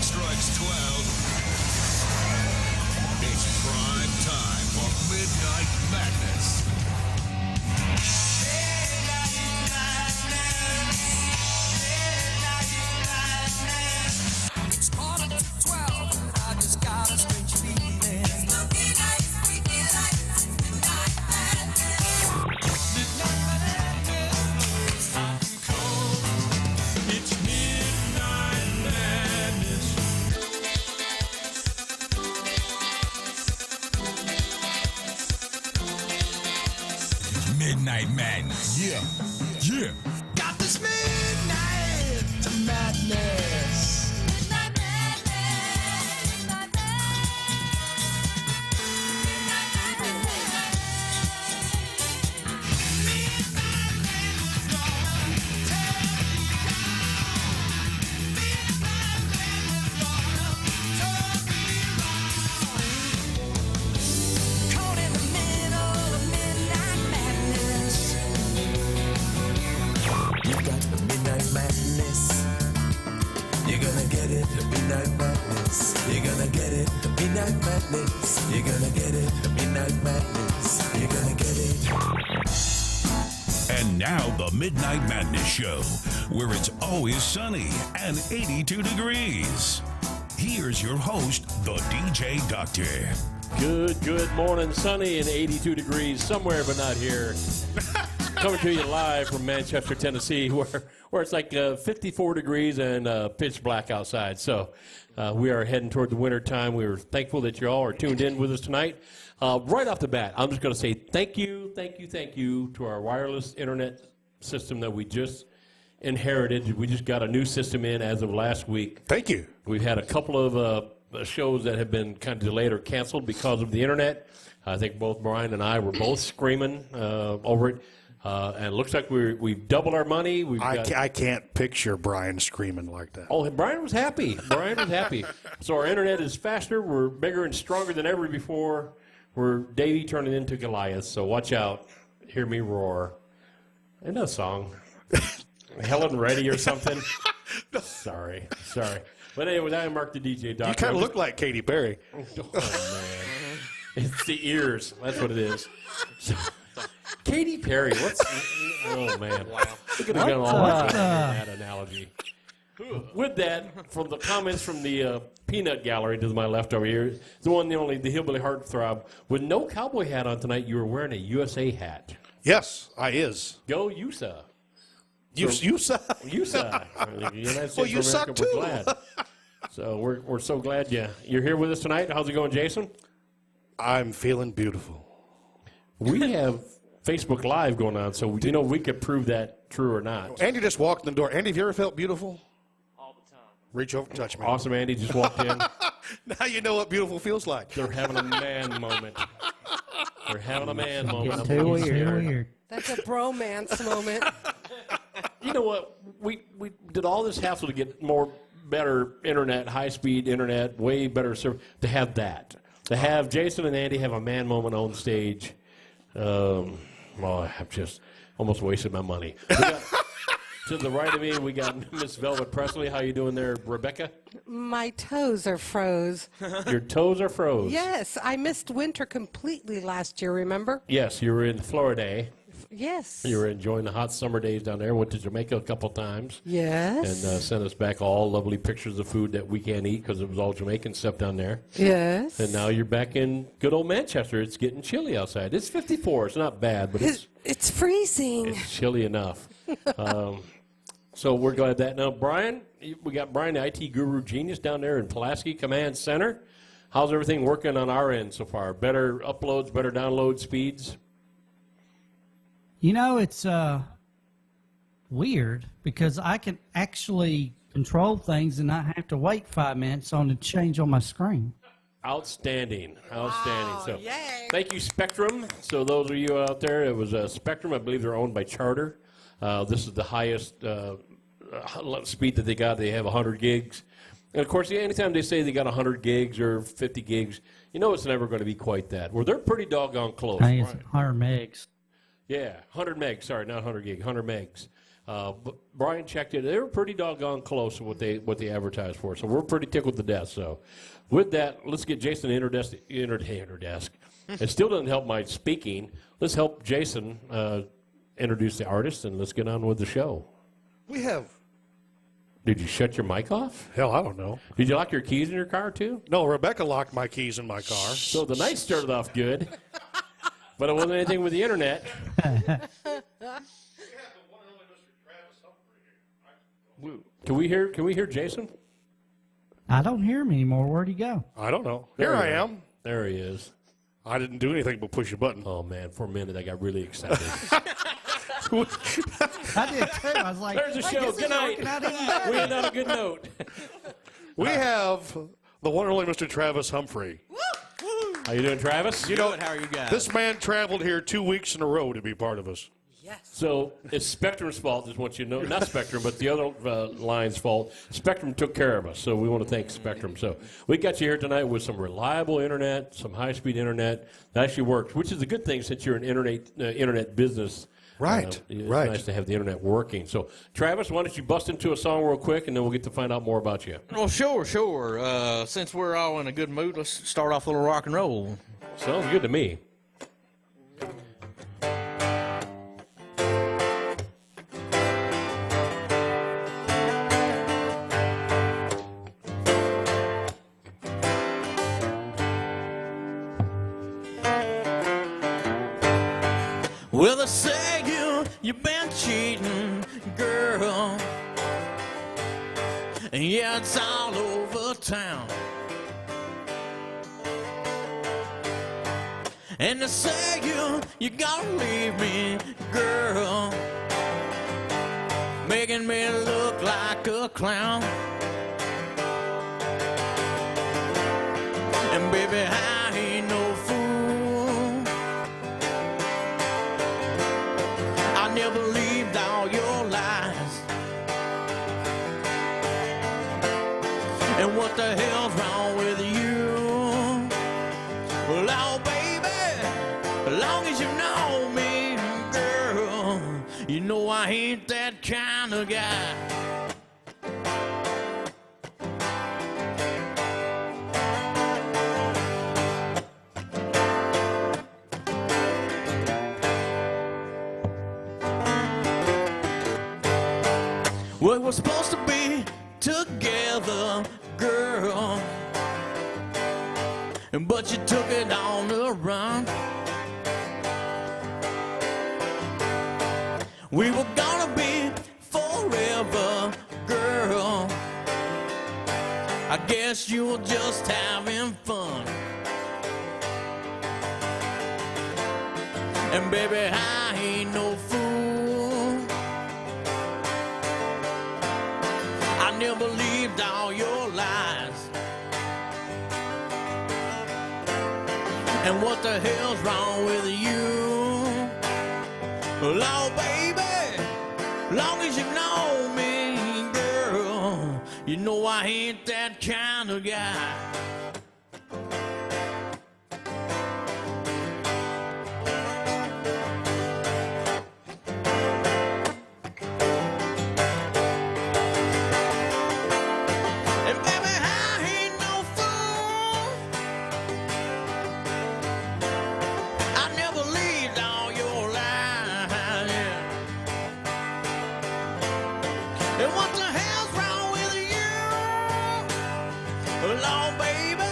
strikes 12. It's prime time for Midnight Madness. It's quarter to 12, and I just got a strange feeling. Midnight madness. Hot and cold. It's midnight madness. Midnight Madness. Yeah. Yeah. Got this midnight madness. Midnight madness. Midnight Caught in the middle of midnight madness. You got the midnight madness. You're gonna get it, the midnight madness. You're gonna get it, the midnight madness. You're gonna get it, the midnight madness. You're gonna get it. And now the Midnight Madness Show, where it's always sunny and 82 degrees. Here's your host, the DJ Doctor. Good morning. Sunny and 82 degrees somewhere, but not here. Coming to you live from Manchester, Tennessee, where it's like 54 degrees and pitch black outside. So we are heading toward the winter time. We are thankful that you all are tuned in with us tonight. Right off the bat, I'm just going to say thank you to our wireless internet system that we just inherited. We just got a new system in as of last week. Thank you. We've had a couple of shows that have been kind of delayed or canceled because of the internet. I think both Brian and I were both screaming over it. And it looks like we've doubled our money. I can't picture Brian screaming like that. Oh, Brian was happy. So our internet is faster. We're bigger and stronger than ever before. We're Davey turning into Goliath. So watch out. Hear me roar. Isn't that a song? Helen Reddy or something? Sorry. But anyway, I am Mark the DJ Doctor. You kind of look like Katy Perry. Oh, man. It's the ears. That's what it is. So, Katy Perry. Oh, man. Wow. We could have gone all right that analogy. With that, from the comments from the peanut gallery to my left over here, the one, the only, the hillbilly heartthrob, with no cowboy hat on tonight, you were wearing a USA hat. Yes, I is. Go USA. You suck. USA. The United States Well, you of suck America, too. we're glad. So we're so glad you're here with us tonight. How's it going, Jason? I'm feeling beautiful. We have Facebook Live going on, so we could prove that true or not. Andy just walked in the door. Andy, have you ever felt beautiful? All the time. Reach over and touch me. Awesome, Andy just walked in. Now you know what beautiful feels like. They're having a man moment. They're having a man moment. Too weird. That's a bromance moment. You know what? We did all this hassle to get better internet, high-speed internet, way better service, to have that. To have Jason and Andy have a man moment on stage. I've just almost wasted my money. To the right of me, we got Miss Velvet Presley. How you doing there, Rebecca? My toes are froze. Your toes are froze. Yes, I missed winter completely last year, remember? Yes, you were in Florida. Yes. You were enjoying the hot summer days down there. Went to Jamaica a couple times. Yes. And sent us back all lovely pictures of food that we can't eat because it was all Jamaican stuff down there. Yes. And now you're back in good old Manchester. It's getting chilly outside. It's 54. It's not bad, but It's freezing. it's chilly enough. So we're glad that. Now, Brian, we got Brian, the IT guru genius, down there in Pulaski Command Center. How's everything working on our end so far? Better uploads, better download speeds? You know, it's weird because I can actually control things and not have to wait 5 minutes on the change on my screen. Outstanding. So yay. thank you, Spectrum. So those of you out there, it was Spectrum. I believe they're owned by Charter. This is the highest speed that they got. They have 100 gigs. And, of course, anytime they say they got 100 gigs or 50 gigs, you know it's never going to be quite that. Well, they're pretty doggone close. Hey, it's 100 megs. Yeah, 100 megs. Sorry, not 100 gig, 100 megs. But Brian checked it. They were pretty doggone close to what they advertised for. So we're pretty tickled to death. So with that, let's get Jason Interdesk. It still doesn't help my speaking. Let's help Jason introduce the artist, and let's get on with the show. We have. Did you shut your mic off? Hell, I don't know. Did you lock your keys in your car, too? No, Rebecca locked my keys in my car. So the night started off good, but it wasn't anything with the internet. Can we hear Jason? I don't hear him anymore. Where'd he go? I don't know. There Here he I is. am. There he is. I didn't do anything but push a button. Oh, man, for a minute I got really excited. I did too. I was like, There's the I show. guess Good it's night. working out even better. We end on a good note. We have the one and only Mr. Travis Humphrey. How you doing, Travis? You know, How are you guys? this man traveled here 2 weeks in a row to be part of us. So it's Spectrum's fault, just want you to know. Not Spectrum, but the other line's fault. Spectrum took care of us, so we want to thank Spectrum. So we got you here tonight with some reliable internet, some high-speed internet that actually works, which is a good thing since you're an internet business. Right, It's right. nice to have the internet working. So, Travis, why don't you bust into a song real quick, and then we'll get to find out more about you. Well, sure. Since we're all in a good mood, let's start off with a little rock and roll. Sounds good to me. Well, they say you've been cheating, girl. And yeah, it's all over town. And they say you gonna leave me, girl, making me look like a clown. And baby, I ain't no fool. I never believed all your lies. And what the hell's wrong with you? Well, oh baby, as long as you know me, girl, you know I ain't that kind of guy. We were supposed to be together, girl, but you took it on the run. We were gonna be forever, girl. I guess you were just having fun. And baby, I ain't no fool. I never believed all your lies. And what the hell's wrong with you? Well, oh baby, long as you know me, girl, you know I ain't that kind of guy. And baby, I ain't no fool. I never believed all your lies. Yeah. And what the hell's wrong with you? Well, oh, baby,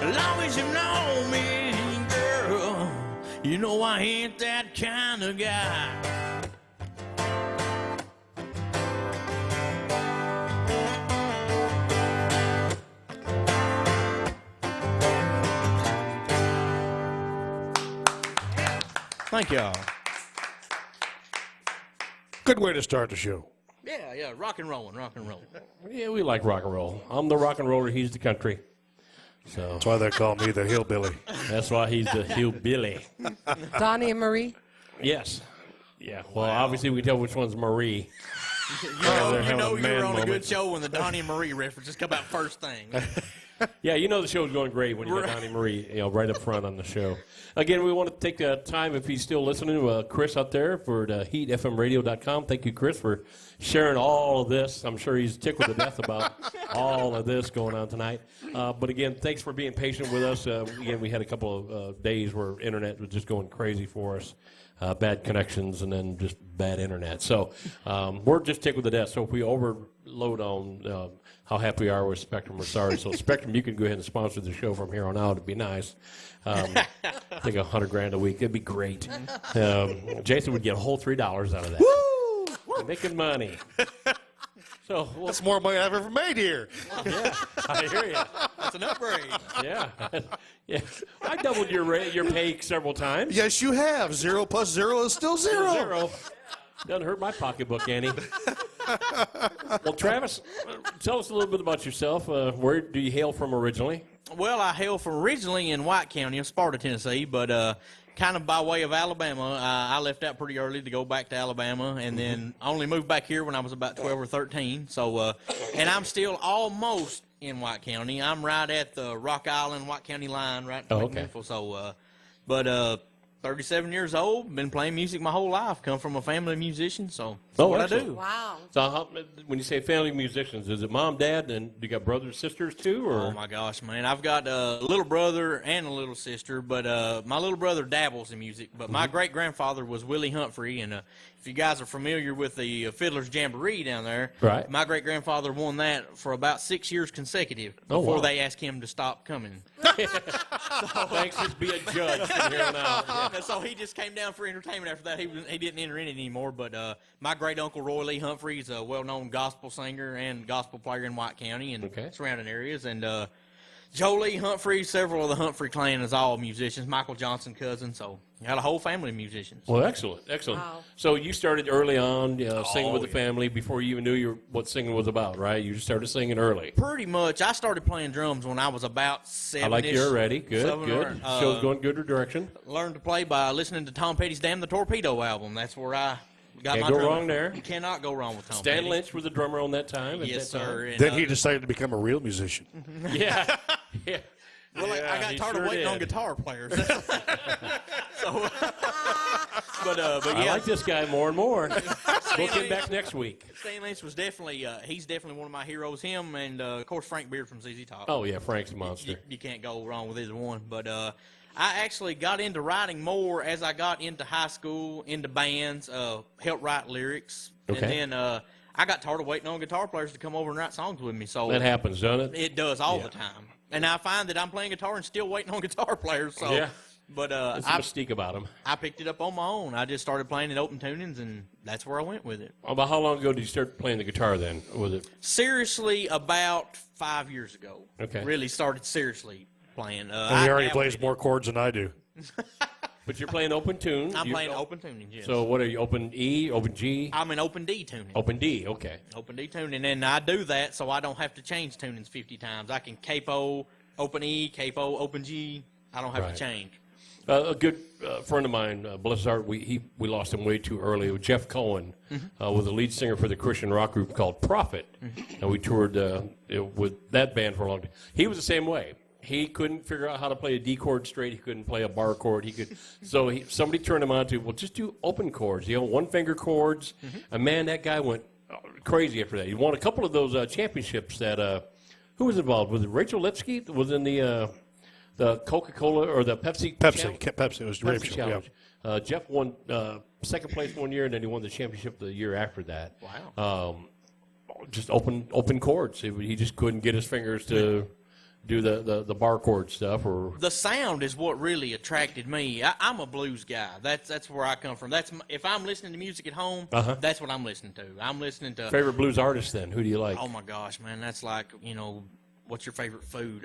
as long as you know me, girl, you know I ain't that kind of guy. Thank y'all. Good way to start the show. Yeah, rock and rollin'. Yeah, we like rock and roll. I'm the rock and roller, he's the country. So That's why they call me the hillbilly. that's why he's the hillbilly. Donnie and Marie. Yes. Yeah, well, obviously we can tell which one's Marie. they're You having know a man you're on a moment. good show when the Donnie and Marie references come out first thing. Yeah, you know the show's going great when you got Donnie Marie, right up front on the show. Again, we want to take the time, if he's still listening, to Chris out there for the HeatFMRadio.com. Thank you, Chris, for sharing all of this. I'm sure he's tickled to death about all of this going on tonight. But again, thanks for being patient with us. Again, we had a couple of days where internet was just going crazy for us. Bad connections and then just bad internet. So we're just tickled to death. So if we overload on how happy we are with Spectrum, we're sorry. So Spectrum, you can go ahead and sponsor the show from here on out. It'd be nice. I think $100,000 a week. It'd be great. Jason would get a whole $3 out of that. Woo! Making money. So That's more money I've ever made here. yeah, I hear you. That's an upgrade. Yeah, yeah. I doubled your pay several times. Yes, you have. 0 plus 0 is still 0. Zero. Doesn't hurt my pocketbook, Annie. Well, Travis, tell us a little bit about yourself. Where do you hail from originally? Well, I hail from originally in White County of Sparta, Tennessee, but kind of by way of Alabama. I left out pretty early to go back to Alabama, and then I only moved back here when I was about 12 or 13. So, and I'm still almost in White County. I'm right at the Rock Island, White County line, right in Memphis. So, but 37 years old, been playing music my whole life. Come from a family of musicians, so that's what excellent. I do. Wow. So, when you say family musicians, is it mom, dad, and do you got brothers, sisters too, or? Oh my gosh, man! I've got a little brother and a little sister, but my little brother dabbles in music. But my great grandfather was Willie Humphrey, and if you guys are familiar with the Fiddler's Jamboree down there, Right. My great grandfather won that for about 6 years consecutive Oh, before wow. they asked him to stop coming. Thanks, just be a judge from here on out. Yeah. And so he just came down for entertainment after that. He didn't enter in it anymore. But my great uncle Roy Lee Humphrey is a well-known gospel singer and gospel player in White County and surrounding areas. And Joe Lee Humphrey, several of the Humphrey clan is all musicians. Michael Johnson, cousin. So you got a whole family of musicians. Well, excellent, excellent. Wow. So you started early on singing with the family before you even knew what singing was about, right? You just started singing early. Pretty much. I started playing drums when I was about 7. I like you already. Good, good. Show's going good direction. Learned to play by listening to Tom Petty's Damn the Torpedo album. That's where I got Can't my go drumming. wrong there. You cannot go wrong with Tom Stan Petty. Lynch was the drummer on that time. Yes, sir. And, Then he decided to become a real musician. Yeah. Yeah. Well, I got he tired sure of waiting on did. guitar players. So, but I yeah, like this guy more and more. Book him back next week. Stan Lynch was definitely he's definitely one of my heroes. Him and of course Frank Beard from ZZ Top. Oh, yeah, Frank's a monster. You can't go wrong with either one. But I actually got into writing more as I got into high school, into bands, helped write lyrics, Okay. and then I got tired of waiting on guitar players to come over and write songs with me. So That happens, doesn't it? it does all the time. And I find that I'm playing guitar and still waiting on guitar players. So, Yeah. But That's a mystique about him. I picked it up on my own. I just started playing in open tunings, and that's where I went with it. About how long ago did you start playing the guitar then? Was it? Seriously, about 5 years ago. Okay. Really started seriously playing. And he already dabbled plays in more it. chords than I do. But you're playing open tune. I'm playing open tuning, yes. So what are you? Open E, open G, I'm in open D tuning. open D. Okay. Open D tuning, and I do that so I don't have to change tunings 50 times. I can capo, open E, capo, open G. I don't have Right. to change. A good friend of mine, bless his heart, we lost him way too early. Jeff Cohen was the lead singer for the Christian rock group called Prophet, and we toured with that band for a long time. He was the same way. He couldn't figure out how to play a D chord straight. He couldn't play a bar chord. He could, so somebody turned him on to, well, just do open chords, one finger chords. And man, that guy went crazy after that. He won a couple of those championships. That who was involved? Was it Rachel Lipsky? Was in the Coca-Cola or the Pepsi? Pepsi. Pepsi. It was Pepsi Rachel. Challenge. Jeff won second place one year, and then he won the championship the year after that. Wow. Just open chords. He just couldn't get his fingers to do the bar chord stuff. Or The sound is what really attracted me. I'm a blues guy. That's where I come from. If I'm listening to music at home, that's what I'm listening to. I'm listening to. favorite blues artist then? Who do you like? Oh my gosh, man, that's like what's your favorite food?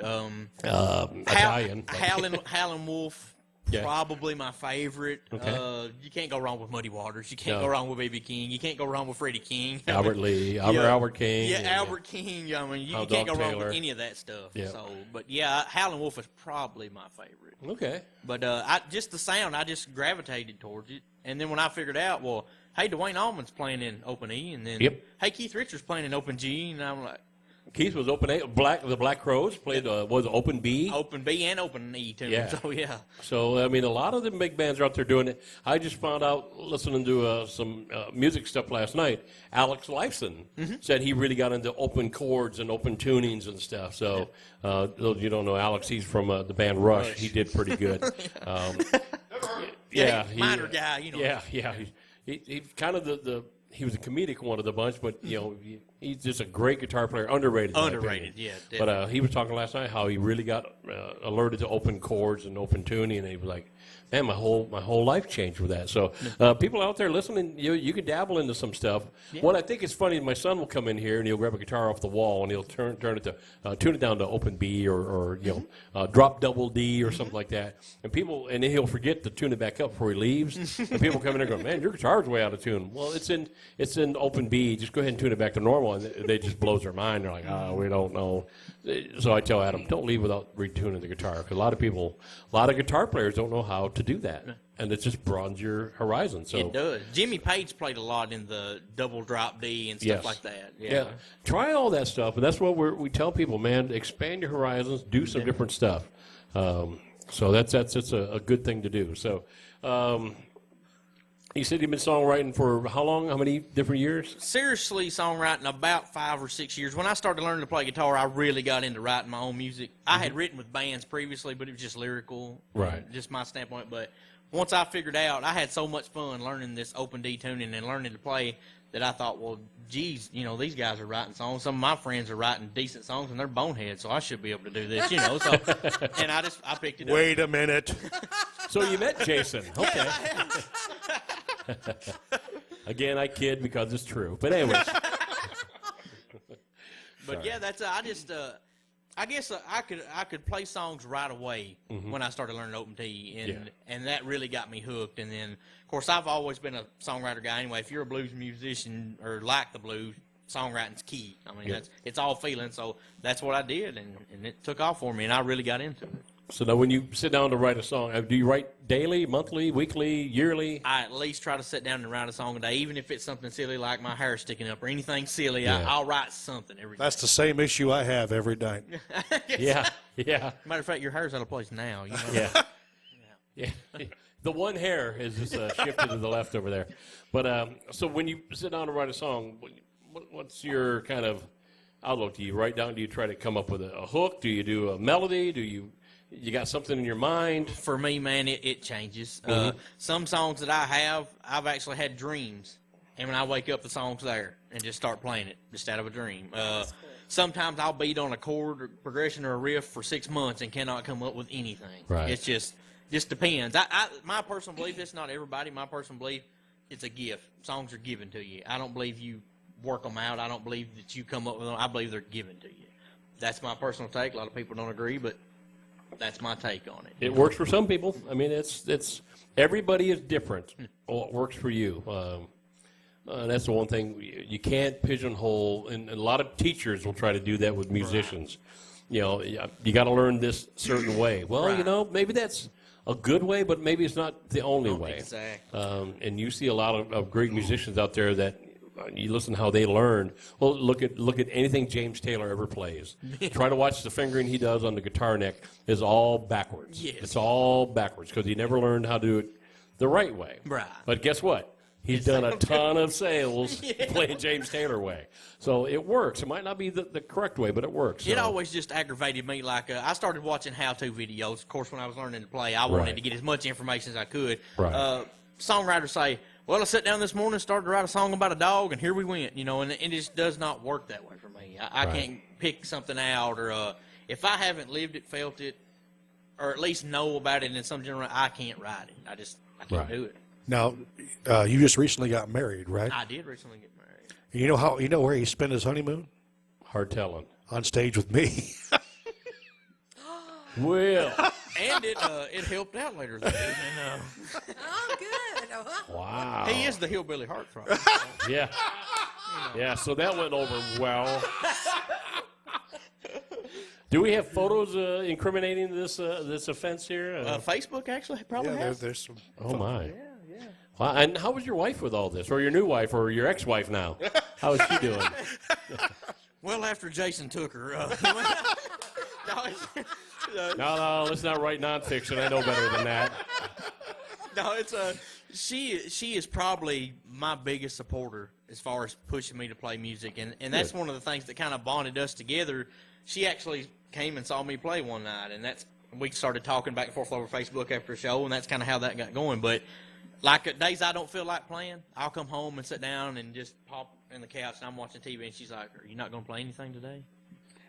Italian. Howlin' Wolf. Yeah. Probably my favorite. Okay. You can't go wrong with Muddy Waters. You can't No. go wrong with B.B. King. You can't go wrong with Freddie King. Albert Lee, Albert King. Yeah, Albert King. I mean, you Hound can't go Dog wrong Taylor. with any of that stuff. Yeah. So, but yeah, Howlin' Wolf is probably my favorite. Okay. But just the sound, I just gravitated towards it. And then when I figured out, well, hey, Dwayne Allman's playing in open E, and then Yep. hey, Keith Richards playing in open G, and I'm like, Keith was open A. The Black Crows played was open B. Open B and open E too. Yeah. So yeah. So I mean, a lot of the big bands are out there doing it. I just found out listening to some music stuff last night. Alex Lifeson said he really got into open chords and open tunings and stuff. So those you don't know Alex, he's from the band Rush. He did pretty good. Minor guy, you know. Yeah. He's kind of he was a comedic one of the bunch, but you know he's just a great guitar player, underrated. Underrated, yeah. Definitely. But he was talking last night how he really got alerted to open chords and open tuning, and he was like, "Man, my whole life changed with that." So people out there listening, you can dabble into some stuff. Yeah. What I think is funny, my son will come in here and he'll grab a guitar off the wall and he'll turn it to tune it down to open B or drop double D or something like that, and then he'll forget to tune it back up before he leaves. And people come in and go, "Man, your guitar's way out of tune." Well, it's in open B. Just go ahead and tune it back to normal, and they just blows their mind. They're like, "Oh, we don't know." So I tell Adam, don't leave without retuning the guitar, because a lot of guitar players don't know how to do that, and it just broadens your horizon. So it does. Jimmy Page played a lot in the double drop D and stuff like that. Yeah, try all that stuff, and that's what we tell people, man. Expand your horizons, do some different stuff. So that's a good thing to do. So. You said you've been songwriting for how long? How many different years? Seriously, songwriting about 5 or 6 years. When I started learning to play guitar, I really got into writing my own music. I had written with bands previously, but it was just lyrical, right? Just my standpoint. But once I figured out, I had so much fun learning this open D tuning and learning to play that I thought, well, geez, these guys are writing songs. Some of my friends are writing decent songs, and they're boneheads, so I should be able to do this, So, and I picked it up. Wait a minute. So you met Jason? Okay. Again, I kid because it's true. But anyways. But yeah, that's I guess I could play songs right away when I started learning open D, and that really got me hooked. And then, of course, I've always been a songwriter guy anyway. If you're a blues musician or like the blues, songwriting's key. I mean, it's all feeling. So that's what I did, and it took off for me, and I really got into it. So now when you sit down to write a song, do you write daily, monthly, weekly, yearly? I at least try to sit down and write a song a day, even if it's something silly like my hair sticking up or anything silly. I'll write something every day. That's the same issue I have every night. Yeah. Matter of fact, your hair's out of place now. Yeah. The one hair is just shifted to the left over there. But so when you sit down to write a song, what's your kind of outlook? Do you write down? Do you try to come up with a hook? Do you do a melody? Do you got something in your mind? For me, man, it changes. Some songs that I've actually had dreams, and when I wake up, the song's there, and just start playing it just out of a dream. Sometimes I'll beat on a chord or progression or a riff for 6 months and cannot come up with anything. Right. It's just depends. My personal belief, it's not everybody. My personal belief, it's a gift. Songs are given to you. I don't believe you work them out. I don't believe that you come up with them. I believe they're given to you. That's my personal take. A lot of people don't agree, but that's my take on it. It works for some people. I mean, it's everybody is different. What works for you. That's the one thing you can't pigeonhole, and a lot of teachers will try to do that with musicians. Right. You got to learn this certain way. Well, right. Maybe that's a good way, but maybe it's not the only way. Exactly. And you see a lot of great musicians out there that you listen to how they learned. Well, look at anything James Taylor ever plays. Try to watch the fingering he does on the guitar neck. Is all backwards. Yes. It's all backwards because he never learned how to do it the right way. Right. But guess what? He's done a ton of sales playing James Taylor way. So it works. It might not be the correct way, but it works. It always just aggravated me. Like I started watching how-to videos. Of course, when I was learning to play, I wanted to get as much information as I could. Right. Songwriters say, well, I sat down this morning and started to write a song about a dog, and here we went, and it just does not work that way for me. I can't pick something out, or if I haven't lived it, felt it, or at least know about it in some general, I can't write it. I can't do it. Now, you just recently got married, right? I did recently get married. You know where he spent his honeymoon? Hard telling. On stage with me. Well. And it helped out later. Oh, good. Wow. He is the hillbilly heartthrob. Yeah. Yeah, so that went over well. Do we have photos incriminating this offense here? Facebook actually probably has. There's some. Oh, my. Yeah. Wow. And how was your wife with all this? Or your new wife or your ex-wife now? How is she doing? Well, after Jason took her. No, let's not write nonfiction. I know better than that. No, it's she is probably my biggest supporter as far as pushing me to play music, and that's one of the things that kind of bonded us together. She actually came and saw me play one night, and we started talking back and forth over Facebook after a show, and that's kind of how that got going. But like days I don't feel like playing, I'll come home and sit down and just pop in the couch, and I'm watching TV, and she's like, "Are you not going to play anything today?"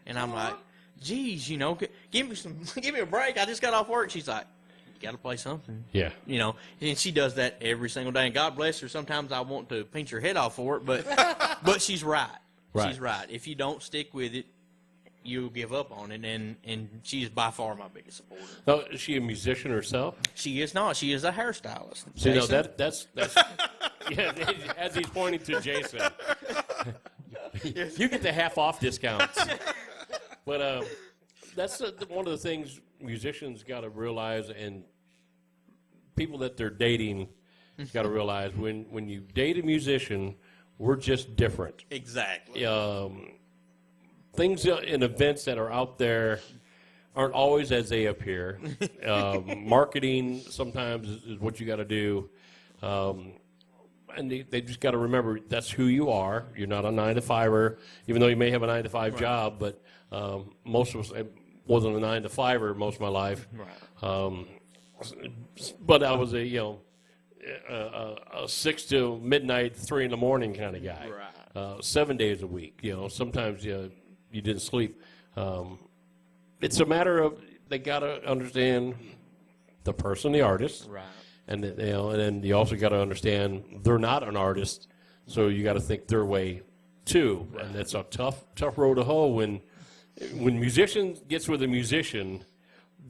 And I'm like, "Geez, you know, give me a break. I just got off work." She's like, "You got to play something." Yeah. You know, and she does that every single day. And God bless her. Sometimes I want to pinch her head off for it, but she's right. Right. She's right. If you don't stick with it, you'll give up on it. And she's by far my biggest supporter. Now, is she a musician herself? She is not. She is a hairstylist. So, you know, Jason? that's yeah, as he's pointing to Jason. You get the half-off discounts. But that's one of the things musicians got to realize, and people that they're dating got to realize, when you date a musician, we're just different. Exactly. Things and events that are out there aren't always as they appear. Marketing sometimes is what you got to do. And they just got to remember that's who you are. You're not a 9-to-5er, even though you may have a 9-to-5 job, but most of us, I wasn't a 9-to-5er most of my life. Right. But I was a 6 to midnight, 3 in the morning kind of guy. Right. 7 days a week. Sometimes you didn't sleep. It's a matter of they got to understand the person, the artist. Right. And then you also got to understand they're not an artist, so you got to think their way too. Right. And that's a tough road to hoe. When musician gets with a musician,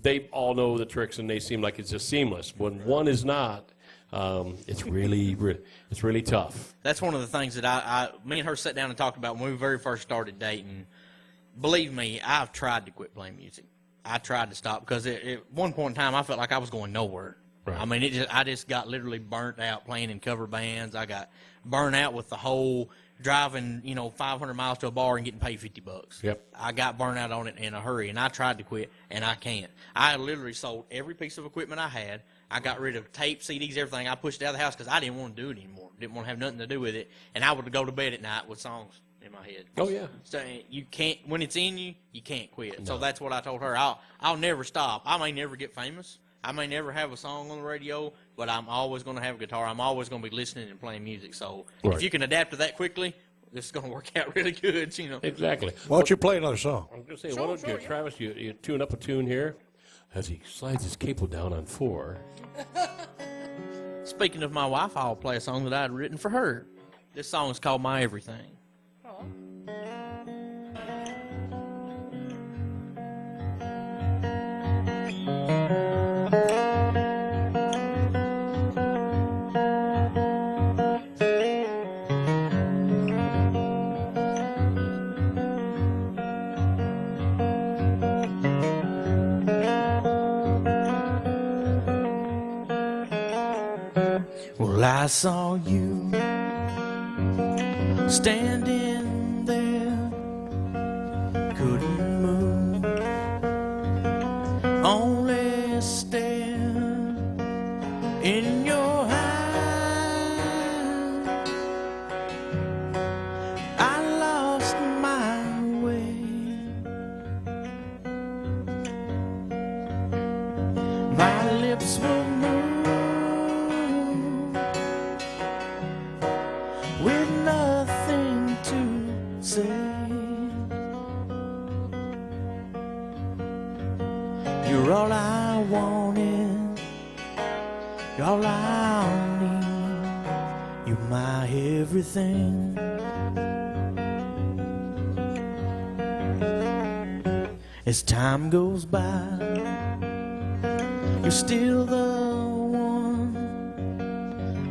they all know the tricks and they seem like it's just seamless. When one is not, it's really tough. That's one of the things that me and her sat down and talked about when we very first started dating. Believe me, I've tried to quit playing music. I tried to stop because at one point in time I felt like I was going nowhere. Right. I mean, I just got literally burnt out playing in cover bands. I got burnt out with the whole driving, 500 miles to a bar and getting paid $50. Yep. I got burnt out on it in a hurry, and I tried to quit, and I can't. I literally sold every piece of equipment I had. I got rid of tape, CDs, everything. I pushed it out of the house because I didn't want to do it anymore. Didn't want to have nothing to do with it, and I would go to bed at night with songs in my head. Oh yeah. So you can't, when it's in you, you can't quit. No. So that's what I told her. I'll never stop. I may never get famous. I may never have a song on the radio, but I'm always going to have a guitar. I'm always going to be listening and playing music. So Right. if you can adapt to that quickly, this is going to work out really good. Exactly. Why don't you play another song? I'm going to say, why don't you, Travis, you tune up a tune here as he slides his cable down on 4. Speaking of my wife, I'll play a song that I had written for her. This song is called My Everything. Well, I saw you standing there, couldn't move, only stare in your eyes. I lost my way. My lips were moved with nothing to say. You're all I wanted, you're all I need, you're my everything. As time goes by, you're still the one,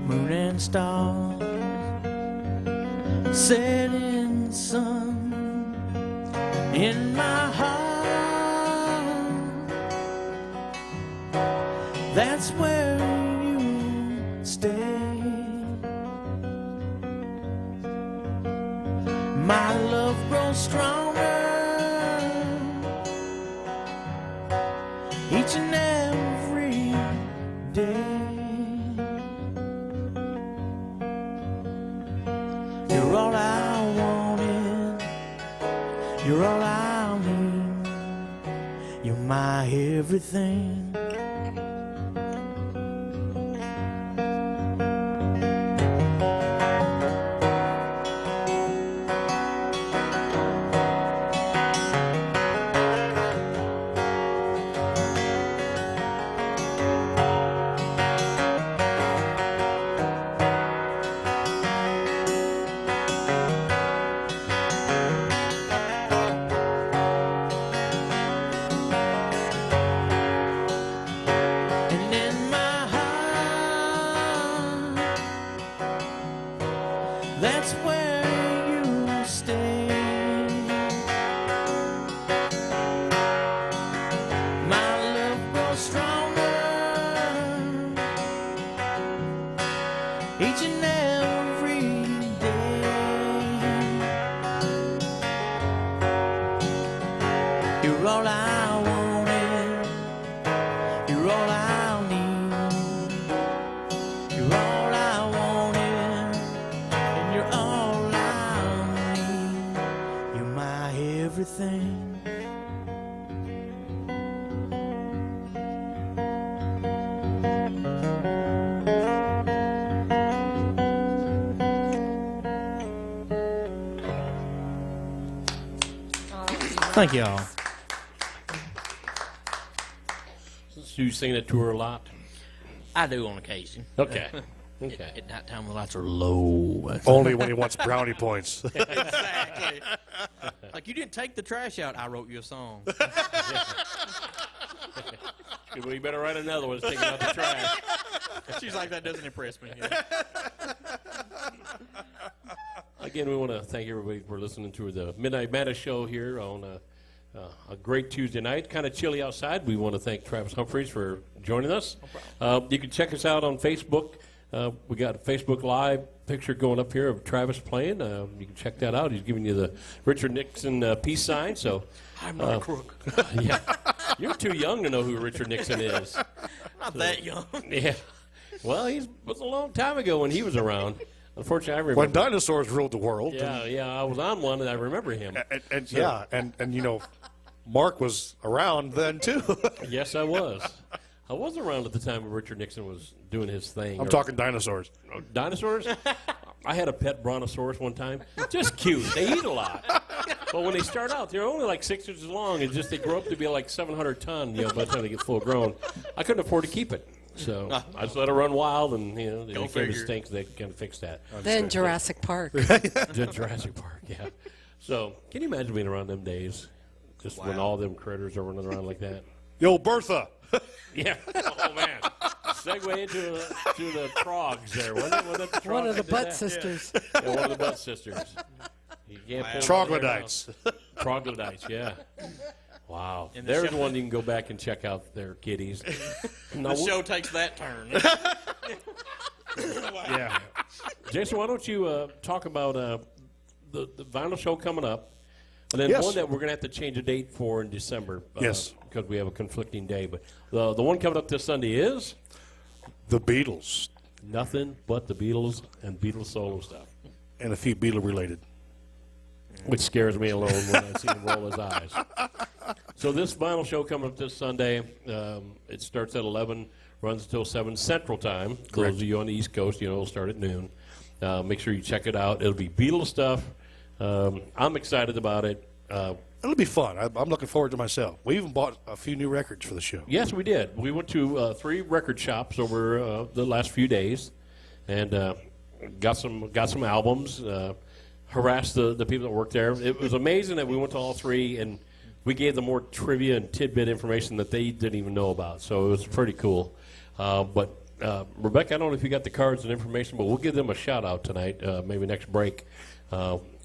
moon and stars, setting sun in my heart. That's where you stay. My love grows strong stronger each and every day. You're all I wanted, you're all I need, you're my everything. And in my heart, that's where you stay. My love grows stronger each and every day. You're all I wanted, you're all I need, you're all I wanted, and you're all I need. You're my everything. Thank you all. So you sing that to her a lot? I do on occasion. Okay. Okay. At nighttime, the lights are low. Only when he wants brownie points. Exactly. Like, you didn't take the trash out. I wrote you a song. Well, you better write another one taking out the trash. She's like, that doesn't impress me. Again, we want to thank everybody for listening to the Midnight Madness show here on a great Tuesday night. Kind of chilly outside. We want to thank Travis Humphreys for joining us. You can check us out on Facebook. We got a Facebook Live picture going up here of Travis playing. You can check that out. He's giving you the Richard Nixon peace sign. So I'm not a crook. yeah, you're too young to know who Richard Nixon is. Not that young. Yeah. Well, it was a long time ago when he was around. Unfortunately, I remember. When dinosaurs ruled the world. Yeah, I was on one, and I remember him. And yeah, and you know, Mark was around then too. Yes, I was. I was around at the time when Richard Nixon was doing his thing. I'm talking dinosaurs. Dinosaurs? I had a pet brontosaurus one time. Just cute. They eat a lot. But when they start out, they're only like 6 inches long, and just they grow up to be like 700 ton, by the time they get full grown. I couldn't afford to keep it. So I just let it run wild, and they kind of stinks. They kind of fix that. Then Jurassic Park. Jurassic Park, yeah. So can you imagine being around them days, just when all them critters are running around like that? Yo, Bertha. Yeah. Oh man. Segue into the Trogs there. Wasn't it the One of the Trogs that did Butt that? Sisters. Yeah, one of the Butt Sisters. You can't pull Troglodytes. their hair out. Troglodytes, yeah. Wow. And the There's show- one you can go back and check out their kitties. Now, The show takes that turn. Yeah. Jason, why don't you talk about the vinyl show coming up, and then Yes. one that we're going to have to change a date for in December. Yes. Because we have a conflicting day. But the one coming up this Sunday is The Beatles nothing but the Beatles and Beatles solo stuff, and a few Beatle related. which scares me alone when I see him roll his eyes. So this vinyl show coming up this Sunday, it starts at 11, runs until 7 Central Time. Those of you on the East Coast, it'll start at noon. Make sure you check it out. It'll be Beatles stuff. I'm excited about it. It'll be fun. I'm looking forward to myself. We even bought a few new records for the show. Yes, we did. We went to 3 record shops over the last few days, and got some albums. Harassed the people that worked there. It was amazing that we went to all 3, and we gave them more trivia and tidbit information that they didn't even know about. So it was pretty cool. But Rebecca, I don't know if you got the cards and information, but we'll give them a shout out tonight, maybe next break.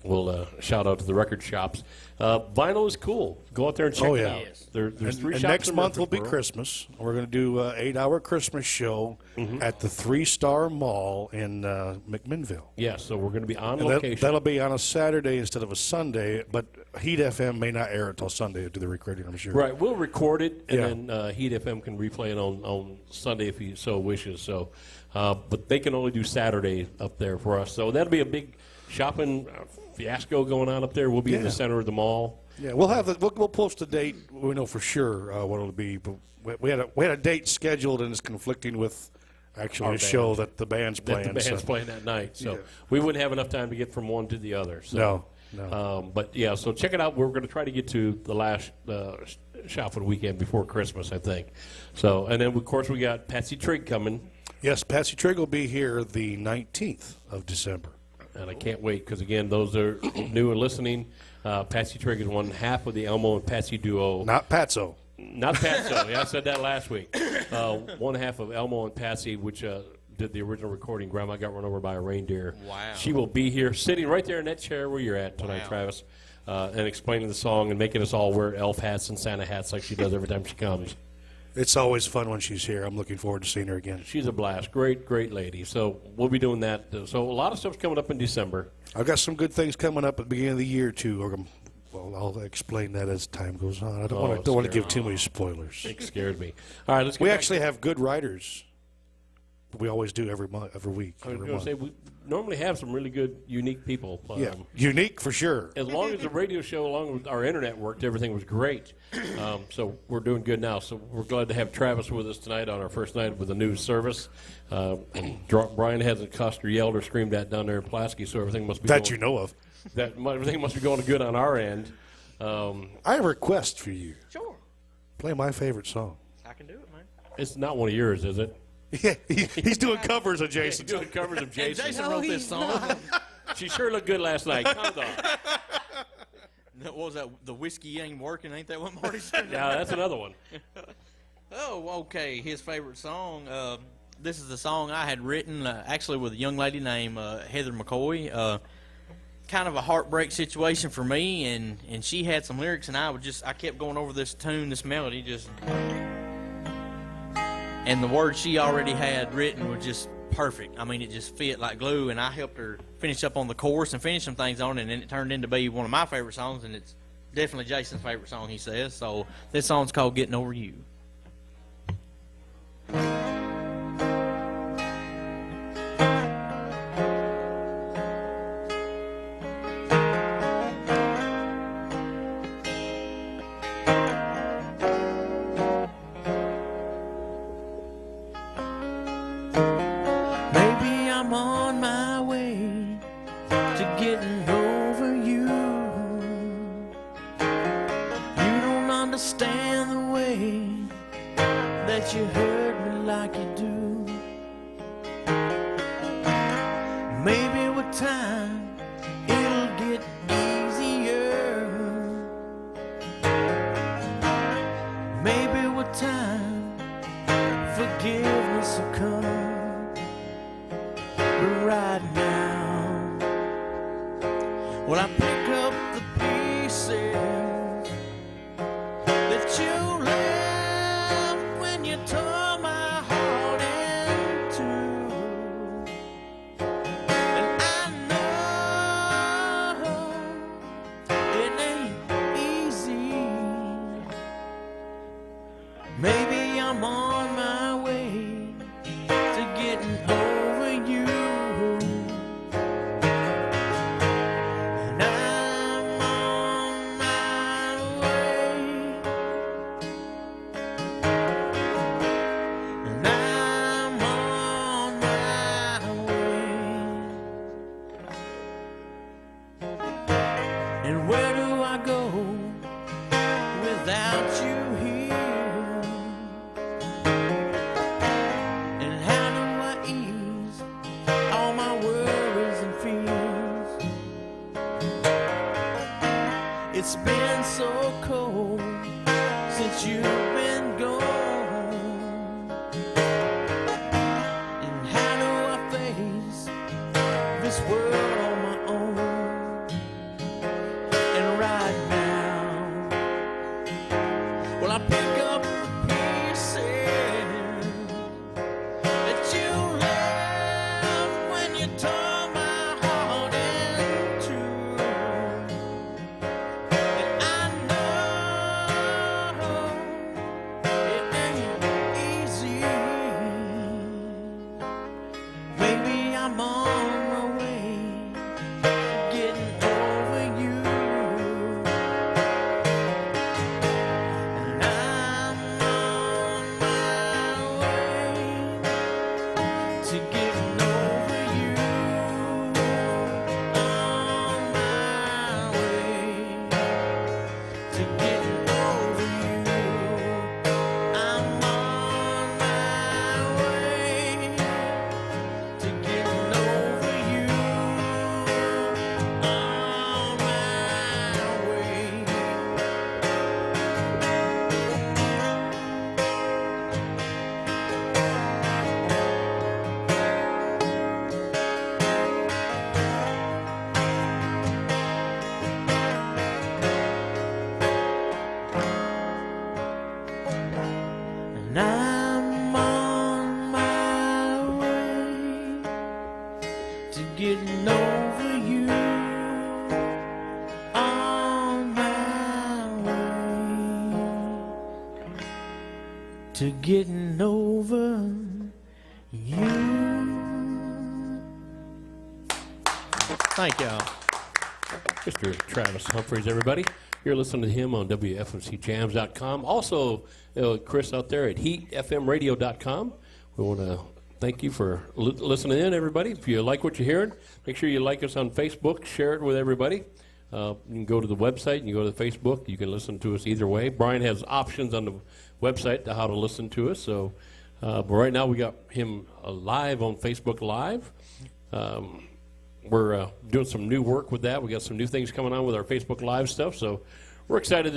we'll shout out to the record shops. Vinyl is cool. Go out there and check Oh, it yeah. out. There's And, 3 and shops next in month will be Murfreesboro. Christmas. We're going to do an 8-hour Christmas show at the 3-Star Mall in McMinnville. Yeah, so we're going to be on And location. that'll be on a Saturday instead of a Sunday, but Heat FM may not air it until Sunday to do the recording, I'm sure. Right, we'll record it, and Yeah. then Heat FM can replay it on Sunday if he so wishes. So, but they can only do Saturday up there for us. So that'll be a big shopping fiasco going on up there. We'll be in the Yeah. center of the mall. Yeah, we'll post a date. We know for sure what it'll be. But we had a date scheduled, and it's conflicting with actually Our a show band. that the band's That playing. the band's so- playing that night. So Yeah. we wouldn't have enough time to get from one to the other. So. No. But yeah, so check it out. We're going to try to get to the last shop for the weekend before Christmas, I think. So, and then of course we got Patsy Trigg coming, Yes, Patsy Trigg will be here the 19th of December. and I can't wait because again, those are new and listening. Patsy Trigg is one half of the Elmo and Patsy duo. Not Patso. Not Patso. Yeah, I said that last week. One half of Elmo and Patsy, which did the original recording. Grandma got run over by a reindeer. Wow. She will be here, sitting right there in that chair where you're at tonight, Wow. Travis, and explaining the song and making us all wear elf hats and Santa hats like she does every time she comes. It's always fun when she's here. I'm looking forward to seeing her again. She's a blast. Great, great lady. So we'll be doing that. So a lot of stuff's coming up in December. I've got some good things coming up at the beginning of the year, too. Well, I'll explain that as time goes on. I don't want to give too many spoilers. It scared me. All right, let's get We back actually have good writers. We always do every month, every week. I was every going to month. say, we normally have some really good, unique people. Yeah, unique for sure. As long as the radio show, along with our internet worked, everything was great. So we're doing good now. So we're glad to have Travis with us tonight on our first night with the news service. Brian hasn't cussed or yelled or screamed at down there in Pulaski, so everything must be That going, you know of. everything must be going good on our end. I have a request for you. Sure. Play my favorite song. I can do it, man. It's not one of yours, is it? Yeah, he's doing covers of He's Jason. doing covers of And Jason. Jason No, wrote this he's song. not. She sure looked good last night. Calm down. What was that? The whiskey ain't working. Ain't that what Marty said? Yeah, that's another one. Oh, okay. His favorite song. This is the song I had written actually with a young lady named Heather McCoy. Kind of a heartbreak situation for me, and she had some lyrics, and I kept going over this tune, this melody, and the words she already had written were just perfect. I mean, it just fit like glue, and I helped her finish up on the chorus and finish some things on it, and then it turned into be one of my favorite songs, and it's definitely Jason's favorite song, he says. So this song's called Getting Over You. Maybe I'm on my way to getting over you. You don't understand the way that you hurt me like you do. Maybe with time it'll get easier. Maybe with time forgiveness will come. But right now, when I pick up the pieces that you left when you tore my heart in two, and I know it ain't easy. Maybe I'm on my way to getting over you. And I'm on my way. And I'm on my way. And where do I go without you here? And how do I ease all my worries and fears? It's been so cold since you've been gone. And how do I face this world on my own? to getting over you. Thank y'all. Mr. Travis Humphreys, everybody. You're listening to him on WFMCJams.com. Also, Chris out there at HeatFMRadio.com. We want to thank you for listening in, everybody. If you like what you're hearing, make sure you like us on Facebook. Share it with everybody. You can go to the website, and you go to the Facebook. You can listen to us either way. Brian has options on the website to how to listen to us. So, but right now we got him live on Facebook Live. We're doing some new work with that. We got some new things coming on with our Facebook Live stuff. So we're excited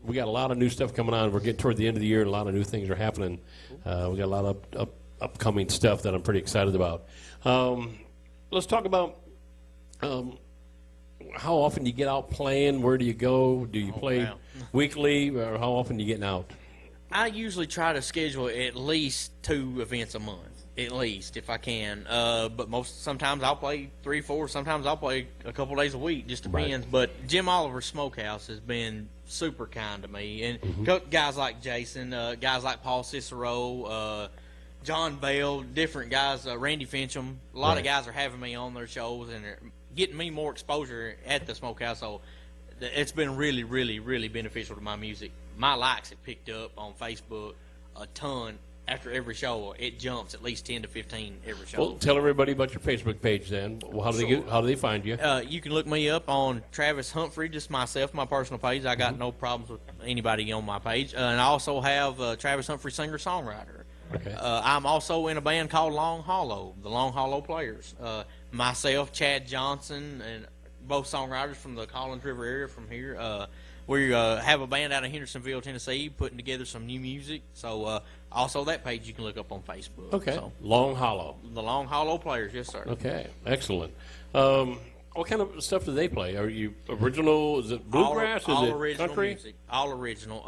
we got a lot of new stuff coming on. We're getting toward the end of the year, and a lot of new things are happening. We got a lot of upcoming stuff that I'm pretty excited about. Let's talk about how often you get out playing. Where do you go? Do you play weekly, or how often are you getting out? I usually try to schedule at least 2 events a month. At least, if I can. But sometimes I'll play 3, 4. Sometimes I'll play a couple days a week. Just depends. Right. But Jim Oliver's Smokehouse has been super kind to me. And guys like Jason, guys like Paul Cicero, John Bell, different guys, Randy Fincham. A lot of guys are having me on their shows, and they're getting me more exposure at the Smokehouse. So it's been really, really, really beneficial to my music. My likes have picked up on Facebook a ton. After every show, it jumps at least 10 to 15 every show. Well, tell everybody about your Facebook page then. How do they find you? You can look me up on Travis Humphrey, just myself, my personal page. I got no problems with anybody on my page. And I also have Travis Humphrey, singer-songwriter. Okay. I'm also in a band called Long Hollow, the Long Hollow Players. Myself, Chad Johnson, and both songwriters from the Collins River area from here. We have a band out of Hendersonville, Tennessee, putting together some new music. So also that page you can look up on Facebook. Okay. So, Long Hollow. The Long Hollow Players, yes, sir. Okay. Excellent. What kind of stuff do they play? Are you original? Is it bluegrass? All is it original country? music. All original.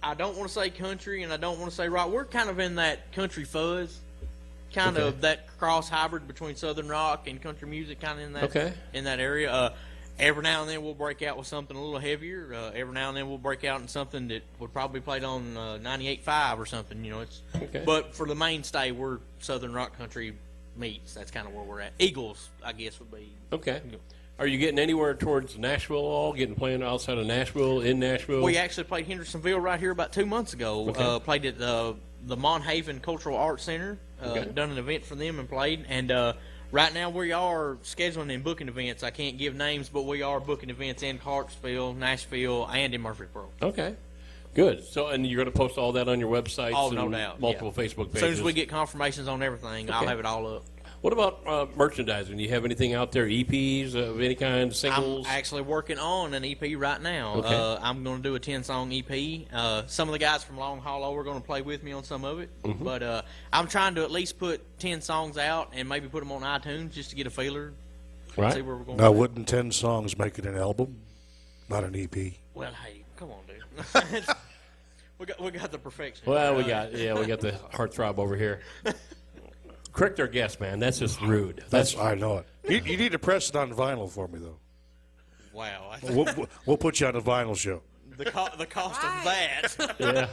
I don't want to say country and I don't want to say rock. We're kind of in that country fuzz. Kind of that cross hybrid between Southern rock and country music, kind of in that area. Every now and then we'll break out with something a little heavier. Every now and then we'll break out in something that would probably be played on 98.5 or something. But for the mainstay, we're Southern rock country meets. That's kind of where we're at. Eagles, I guess, would be. Okay. Are you getting anywhere towards Nashville at all? Playing outside of Nashville, in Nashville? We actually played Hendersonville right here about 2 months ago. Okay. Played at the Monhaven Cultural Arts Center. Done an event for them and played. And right now we are scheduling and booking events. I can't give names, but we are booking events in Clarksville, Nashville, and in Murfreesboro. Okay. Good. So, and you're going to post all that on your website? Oh, no doubt. Multiple Facebook pages? As soon as we get confirmations on everything, I'll have it all up. What about merchandising? Do you have anything out there, EPs of any kind, singles? I'm actually working on an EP right now. Okay. I'm going to do a 10-song EP. Some of the guys from Long Hollow are going to play with me on some of it. But I'm trying to at least put 10 songs out and maybe put them on iTunes just to get a feeler. Right. See where we're going. Now, wouldn't 10 songs make it an album, not an EP? Well, hey, come on, dude. we got the perfection. Well, we got the heartthrob over here. Correct our guest, man. That's just rude. I know it. You need to press it on vinyl for me, though. Wow. We'll put you on the vinyl show. The cost of that. Yeah.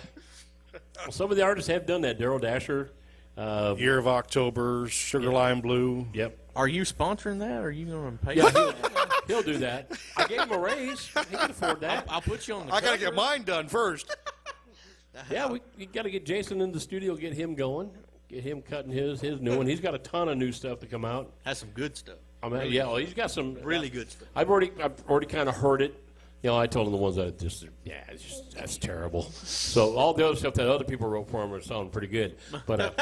Well, some of the artists have done that. Daryl Dasher. Year of October, Sugar Lime Blue. Yep. Are you sponsoring that, or are you going to pay? Yeah, he'll do that. I gave him a raise. He can afford that. I'll put you on the I got to cover. get mine done first. Yeah, we got to get Jason in the studio, get him going, get him cutting his new one. He's got a ton of new stuff to come out. That's some good stuff. I mean, yeah, well, he's got some Really good stuff. I've already kind of heard it. I told him the ones that that's terrible. So all the other stuff that other people wrote for him are sounding pretty good. But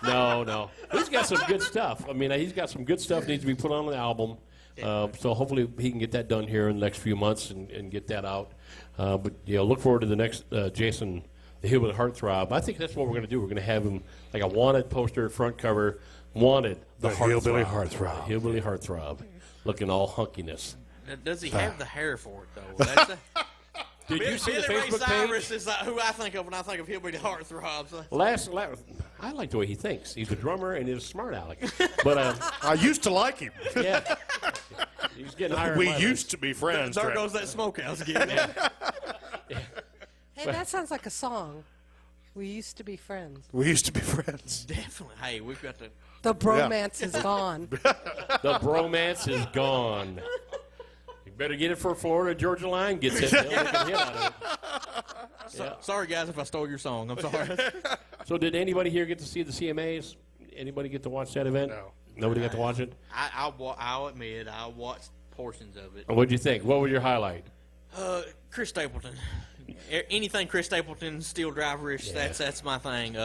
no, he's got some good stuff. I mean, he's got some good stuff that needs to be put on the album. So hopefully he can get that done here in the next few months and get that out. But look forward to the next Jason, the Hillbilly Heartthrob. I think that's what we're going to do. We're going to have him like a wanted poster, front cover, wanted The Hillbilly Heartthrob. The Hillbilly Heartthrob, looking all hunkiness. Does he have the hair for it, though? That's Did you see the Billy Ray Facebook Cyrus page? is who I think of when I think of Hillbilly Heartthrobs. Last, I like the way he thinks. He's a drummer and he's a smart aleck. But I used to like him. yeah, he's getting higher. We used to be friends. There Trent. goes that smokehouse again. Hey, that sounds like a song. We used to be friends. We used to be friends. Definitely. Hey, we've got to. The bromance is gone. The bromance is gone. You better get it for Florida Georgia Line gets it. They'll make a hit out of it. Yeah. Sorry, guys, if I stole your song. I'm sorry. So did anybody here get to see the CMAs? Anybody get to watch that event? No. Nobody got to watch it? I'll admit, I watched portions of it. What'd you think? What was your highlight? Chris Stapleton. Anything Chris Stapleton, steel driverish, that's my thing.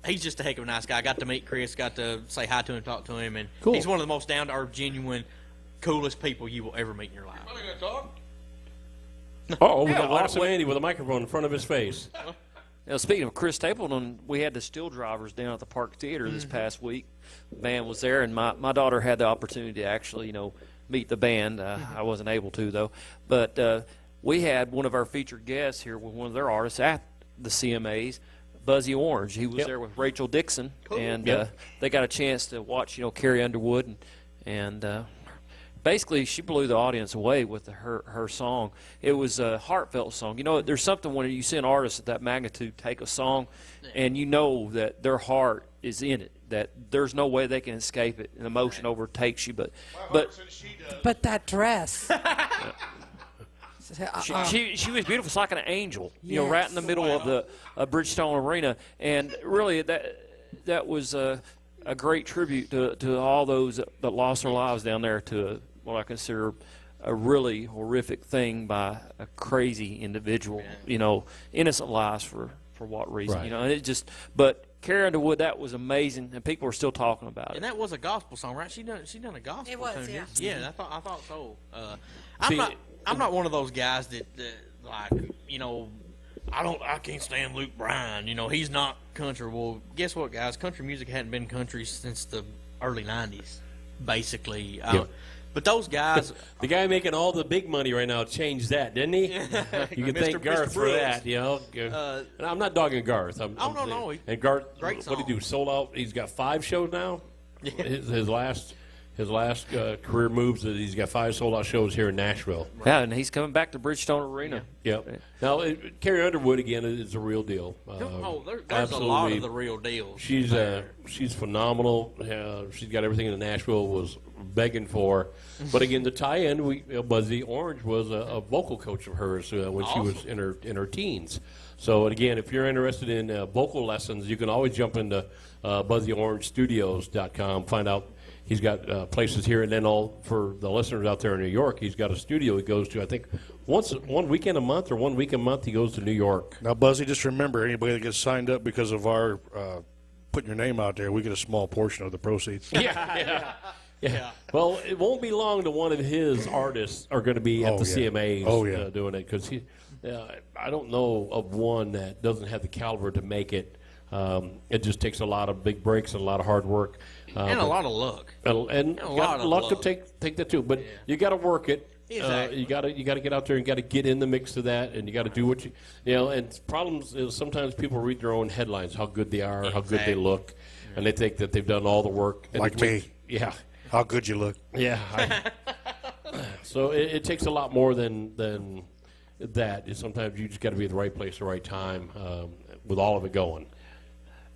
He's just a heck of a nice guy. I got to meet Chris, got to say hi to him, talk to him, and Cool. he's one of the most down-to-earth, genuine, coolest people you will ever meet in your life. Oh, we got Lost Andy with a microphone in front of his face. Now, speaking of Chris Stapleton, we had the Still Drivers down at the Park Theater this past week. The band was there, and my daughter had the opportunity to actually, meet the band. I wasn't able to, though. But we had one of our featured guests here with one of their artists at the CMAs, Buzzy Orange. He was Yep. there with Rachel Dixon, and Yep. they got a chance to watch, Carrie Underwood, and basically she blew the audience away with her song. It was a heartfelt song. There's something when you see an artist of that magnitude take a song, and you know that their heart is in it, that there's no way they can escape it, and emotion overtakes you. But But that dress. she was beautiful. It's like an angel, Yes. right in the middle of the Bridgestone Arena, and really that was a great tribute to all those that lost their lives down there to what I consider a really horrific thing by a crazy individual. Innocent lives for what reason? Right. And it just. But Carrie Underwood, that was amazing, and people are still talking about it. And that was a gospel song, right? She done a gospel. It was, tune, yeah. didn't she? Yeah, I thought so. See, I'm not one of those guys that like I can't stand Luke Bryan. He's not country. Well, guess what, guys? Country music hadn't been country since the early '90s, basically. But those guys, The guy making all the big money right now changed that, didn't he? You can thank Mr. Garth for Brooks. that, And I'm not dogging Garth. no. And Garth, Great what did he song. do? Sold out. He's got 5 shows now. His last career moves. He's got 5 sold out shows here in Nashville. Yeah, and he's coming back to Bridgestone Arena. Yep. Now Carrie Underwood again is a real deal. there's a lot of the real deals. She's phenomenal. She's got everything that Nashville was begging for. But again, the tie-in, Buzzy Orange was a vocal coach of hers when she was in her teens. So, and again, if you're interested in vocal lessons, you can always jump into BuzzyOrangeStudios.com, find out. He's got places here, and then for the listeners out there in New York, he's got a studio he goes to, I think, one weekend a month or 1 week a month he goes to New York. Now, Buzzy, just remember, anybody that gets signed up because of our putting your name out there, we get a small portion of the proceeds. Yeah. Well, it won't be long to one of his artists are going to be at the CMAs doing it, because I don't know of one that doesn't have the caliber to make it. It just takes a lot of big breaks and a lot of hard work. And a lot of luck. And a lot of luck to luck. take that too. But you got to work it. Exactly. You got to get out there and got to get in the mix of that, and you got to do what And problems is sometimes people read their own headlines, how good they are, how good they look, and they think that they've done all the work. And Like me. Yeah. How good you look. Yeah. So it takes a lot more than that. Sometimes you just got to be at the right place at the right time with all of it going.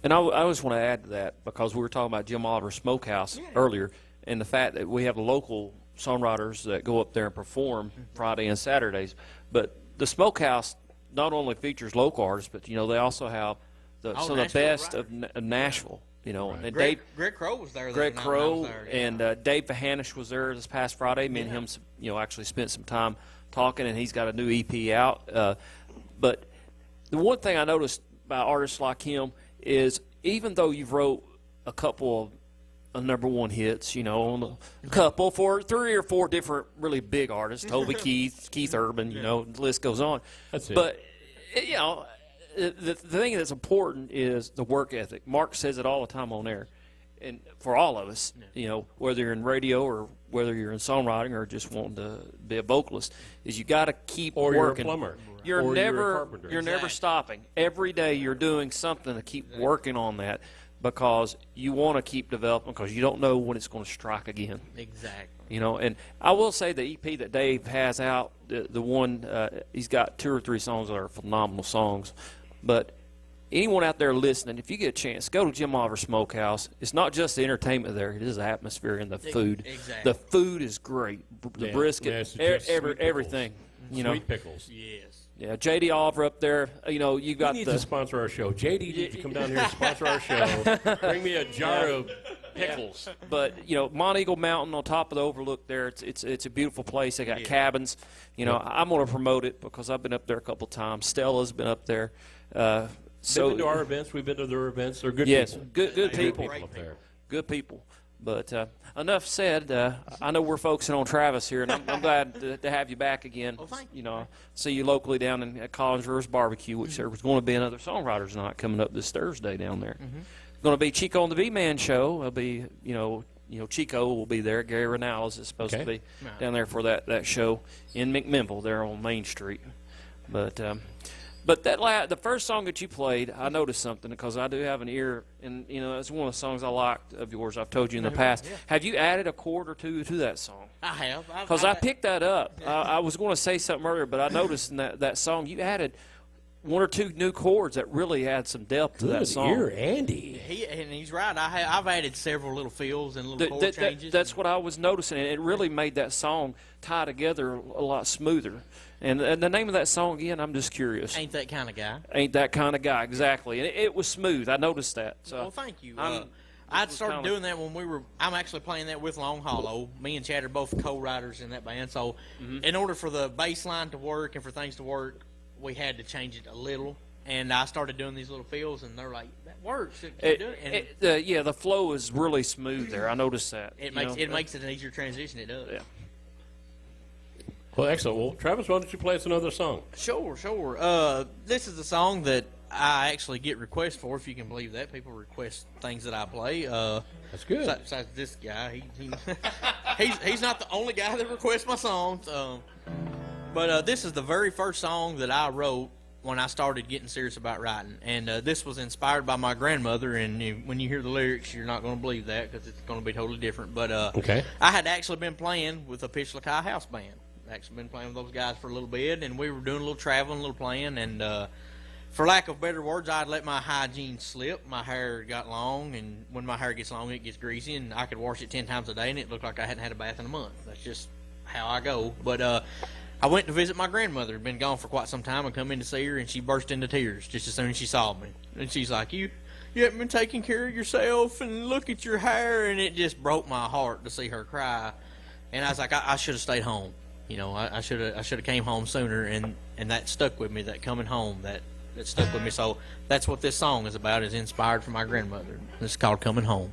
And I just want to add to that, because we were talking about Jim Oliver Smokehouse earlier, and the fact that we have local songwriters that go up there and perform Friday and Saturdays. But the Smokehouse not only features local artists, but they also have some of the Nashville, best right. of Nashville. And Greg Crow was there. Greg the other night when I was Crow there, yeah. and Dave Vahanish was there this past Friday. Me and him, actually spent some time talking, and he's got a new EP out. But the one thing I noticed by artists like him is, even though you've wrote a couple of number 1 hits, on a couple for 3 or 4 different really big artists, Toby Keith Urban, the list goes on. That's it. But the thing that's important is the work ethic. Mark says it all the time on air, and for all of us, whether you're in radio or whether you're in songwriting or just wanting to be a vocalist, is you got to keep Or working. you're a plumber. You're Or you're a never carpenter. you're never stopping. Every day you're doing something to keep working on that. because you want to keep developing because you don't know when it's going to strike again. Exactly. You know, and I will say the EP that Dave has out, the one, he's got 2 or 3 songs that are phenomenal songs. But anyone out there listening, if you get a chance, go to Jim Oliver Smokehouse. It's not just the entertainment there; it is the atmosphere and the food. Exactly. The food is great. The brisket, it's just sweet pickles. everything. You know, Sweet pickles. Yes. yeah. J.D. Oliver up there. You know, you He got needs to sponsor our show. JD needs to come down here and sponsor our show. Bring me a jar of pickles. But you know, Mont Eagle Mountain on top of the overlook there. It's a beautiful place. They got cabins. You know, I'm going to promote it because I've been up there a couple of times. Stella's been up there. So Been to our events. We've been to their events. They're good yes, people. good people. up there. Good people. But enough said. I know we're focusing on Travis here, and I'm glad to have you back again. Well, thank you. You know, see you locally down at Collins Rivers Barbecue, which there was going to be another songwriters night coming up this Thursday down there. Going to be Chico and the V-Man show. It'll be you know Chico will be there. Gary Renales is supposed to be down there for that show in McMinnville there on Main Street. But that the first song that you played, I noticed something because I do have an ear, and you know it's one of the songs I liked of yours. I've told you in the past. Have you added a chord or two to that song? I have. Because I picked that up. I was going to say something earlier, but I noticed in that song you added 1 or 2 new chords that really add some depth to that song. Ear, Andy. He's right. I've added several little fills and little chord changes. That's what I was noticing, and it really made that song tie together a lot smoother. And the name of that song again, I'm just curious. Ain't That Kind of Guy. Ain't That Kind of Guy, exactly. And it was smooth. I noticed that. So Well, thank you. I'm- I'd was started kinda- doing that when I'm actually playing that with Long Hollow. Me and Chad are both co-writers in that band. So in order for the bass line to work and for things to work, we had to change it a little. And I started doing these little fills, and they're like, that works. Can you do it? And yeah, the flow is really smooth there. I noticed that. it you makes know. it an easier transition. It does. Yeah. Well, excellent. Well, Travis, why don't you play us another song? Sure. This is a song that I actually get requests for, if you can believe that. People request things that I play. That's good. Besides this guy, he's not the only guy that requests my songs. But this is the very first song that I wrote when I started getting serious about writing. And this was inspired by my grandmother. And when you hear the lyrics, you're not going to believe that because it's going to be totally different. But Okay. I had actually been playing with a Pitch Lakai house band. Actually been playing with those guys for a little bit, and we were doing a little traveling, a little playing, and for lack of better words, I'd let my hygiene slip. My hair got long, and when my hair gets long, it gets greasy, and I could wash it 10 times a day, and it looked like I hadn't had a bath in a month. That's just how I go. But I went to visit my grandmother. Had been gone for quite some time, and come in to see her, and she burst into tears just as soon as she saw me. And she's like, You haven't been taking care of yourself, and look at your hair, and it just broke my heart to see her cry. And I was like, I should have stayed home. You know, I should have came home sooner, and that stuck with me. That coming home, that stuck with me. So that's what this song is about. Is inspired from my grandmother. It's called "Coming Home."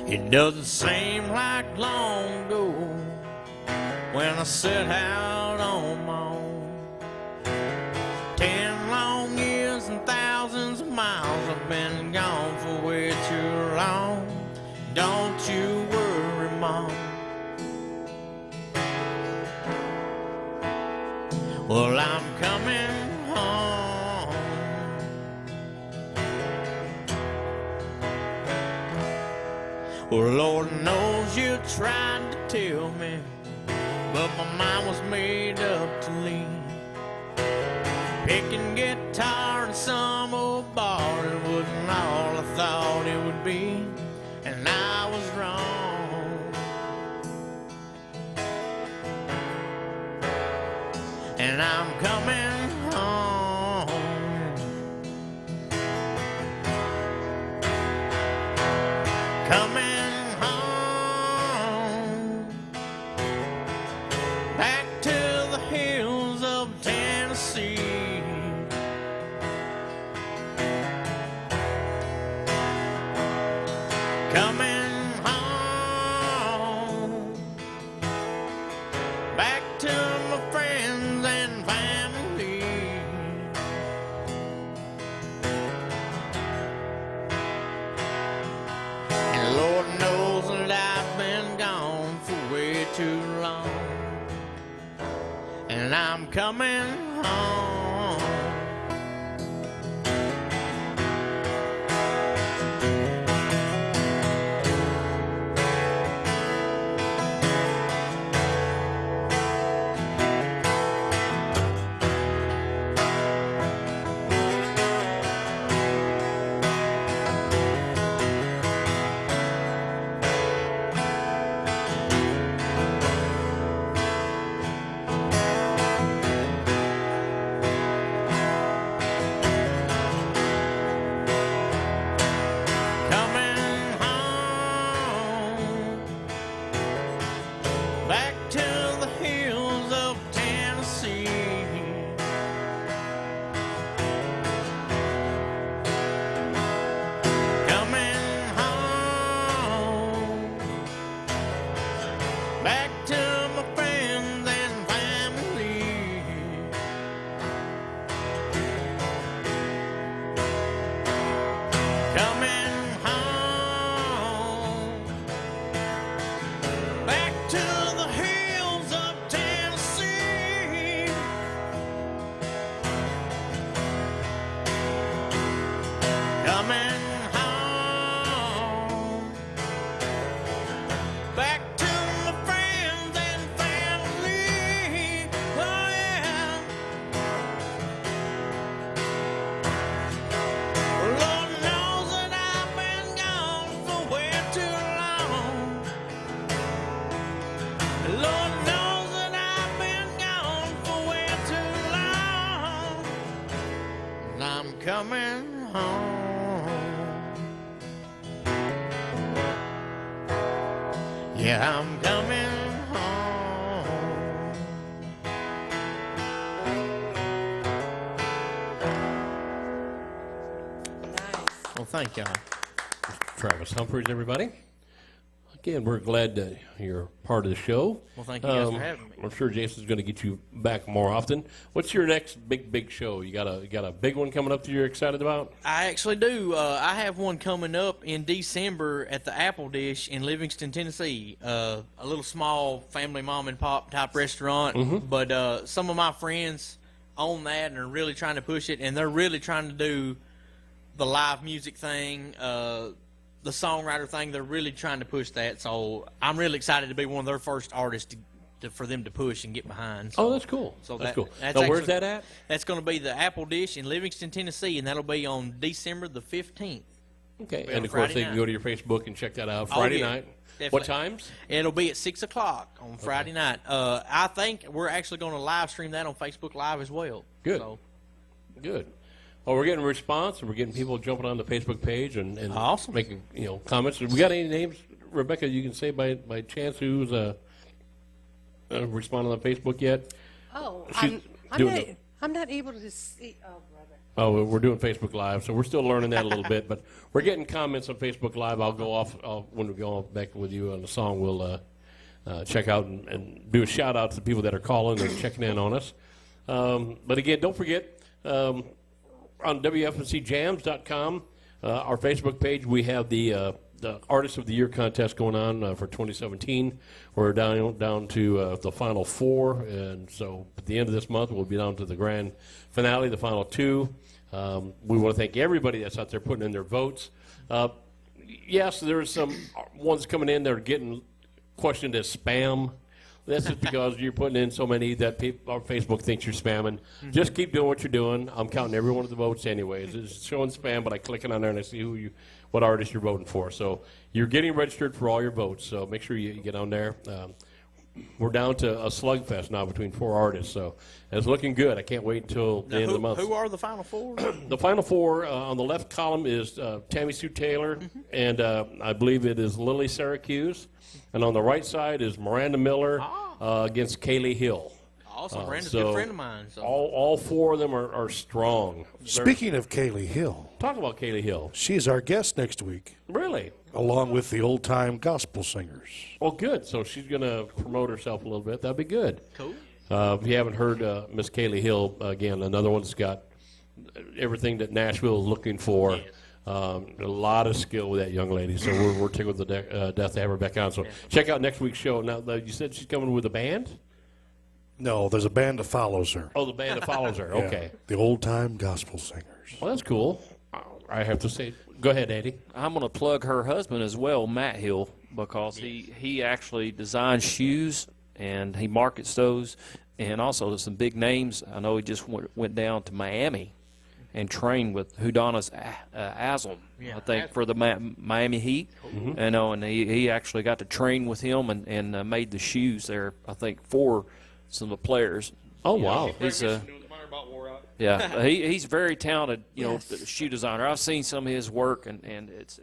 It doesn't seem like long ago when I set out on my own. 10 long years and thousands of miles I've been gone for way too long. Don't you worry, Mom. Well, I'm coming home. Well, Lord knows you tried to tell me, but my mind was made up to leave. Picking guitar in some old bar, it wasn't all I thought it would be, and I was wrong. And I'm coming home. Coming home. Back to the hills of Tennessee. Coming home. Back to my friends and family. and I'm coming home. Back to the hills of Tennessee. Coming home. Back to my friends and family. Coming home. Back to the hills of Tennessee. Coming home. Back to my friends and family. Oh yeah. Lord knows that I've been gone for way too long. Lord knows that I've been gone for way too long. And I'm coming home. Yeah, I'm coming home. Well, thank y'all. Travis Humphreys, everybody. Again, we're glad that you're part of the show. Well, thank you guys for having me. I'm sure Jason's going to get you back more often. What's your next big show? You got a big one coming up that you're excited about? I actually do. I have one coming up in December at the Apple Dish in Livingston, Tennessee. A little small family mom and pop type restaurant. But some of my friends own that and are really trying to push it, and they're really trying to do the live music thing, the songwriter thing. They're really trying to push that. So I'm really excited to be one of their first artists for them to push and get behind. So, Oh, that's cool. So that's that- cool. that's Now, where's actually- that at? That's going to be the Apple Dish in Livingston, Tennessee, and that'll be on December the 15th. Okay, Be and on of course Friday they can night. go to your Facebook and check that out. Oh, Friday yeah. night. Definitely. What times? It'll be at 6 o'clock on Friday night. I think we're actually going to live stream that on Facebook Live as well. Good. So, Good. Well, we're getting a response, and we're getting people jumping on the Facebook page and Awesome. making comments. We got any names, Rebecca? You can say by chance who's responding on Facebook yet? Oh, She's I'm doing not, it. I'm not able to see. Oh, brother. Oh, we're doing Facebook Live, so we're still learning that a little bit. But we're getting comments on Facebook Live. I'll go off when we go back with you on the song. We'll check out and do a shout out to the people that are calling and checking in on us. But again, don't forget on WFNCJams.com, our Facebook page, we have the Artist of the Year contest going on for 2017. We're down to the final four, and so at the end of this month, we'll be down to the grand finale, the final two. We want to thank everybody that's out there putting in their votes. Yes, there's some ones coming in that are getting questioned as spam. That's just because you're putting in so many that our Facebook thinks you're spamming. Just keep doing what you're doing. I'm counting every one of the votes anyways. It's showing spam, but I click it on there and I see what artist you're voting for. So you're getting registered for all your votes, so make sure you get on there. We're down to a slugfest now between four artists, so it's looking good. I can't wait until the now, end of the month. who are the final four? The final four on the left column is Tammy Sue Taylor, and I believe it is Lily Syracuse. And on the right side is Miranda Miller against Kaylee Hill. Awesome. Miranda's a so good friend of mine. So. All four of them are strong. Speaking of Kaylee Hill, Talk about Kaylee Hill. she's our guest next week, Really? along with the old-time gospel singers. Well, good. So she's going to promote herself a little bit. That'd be good. Cool. If you haven't heard Miss Kaylee Hill, again, another one that's got everything that Nashville is looking for. A lot of skill with that young lady. So we're tickled to death to have her back on. So check out next week's show. Now, you said she's coming with a band? No, there's a band that follows her. Oh, the band that follows her. Yeah, Okay. the old time gospel singers. Well, that's cool. I have to say, go ahead, Andy. I'm going to plug her husband as well, Matt Hill, because he actually designs shoes and he markets those, and also there's some big names. I know he just went down to Miami and trained with Udonis Haslam, I think, for the Miami Heat. You know, and he actually got to train with him and made the shoes there, I think, for some of the players. Oh, wow. He's yeah, he's very talented, Yes. shoe designer. I've seen some of his work, and it's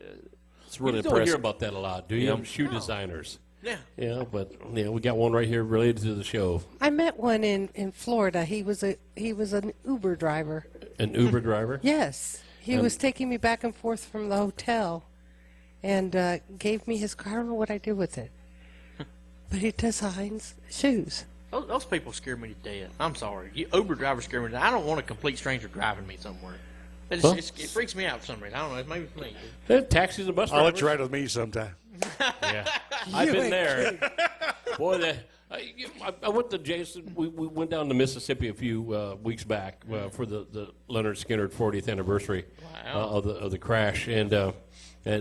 really You don't hear impressive. about that a lot, do you? Yeah. Shoe designers. Yeah. Yeah, but we got one right here related to the show. I met one in Florida. He was an Uber driver. An Uber driver. Yes, he was taking me back and forth from the hotel, and gave me his car. I don't know what I did with it, but he designs shoes. Those people scare me to death. I'm sorry. Uber drivers scare me to death. I don't want a complete stranger driving me somewhere. It freaks me out for some reason. I don't know. It's maybe me. Taxis and bus I'll let drivers. you ride with me sometime. Yeah, I've been there. Boy, I went to Jason. We went down to Mississippi a few weeks back for the Leonard Skinner 40th anniversary of the crash, and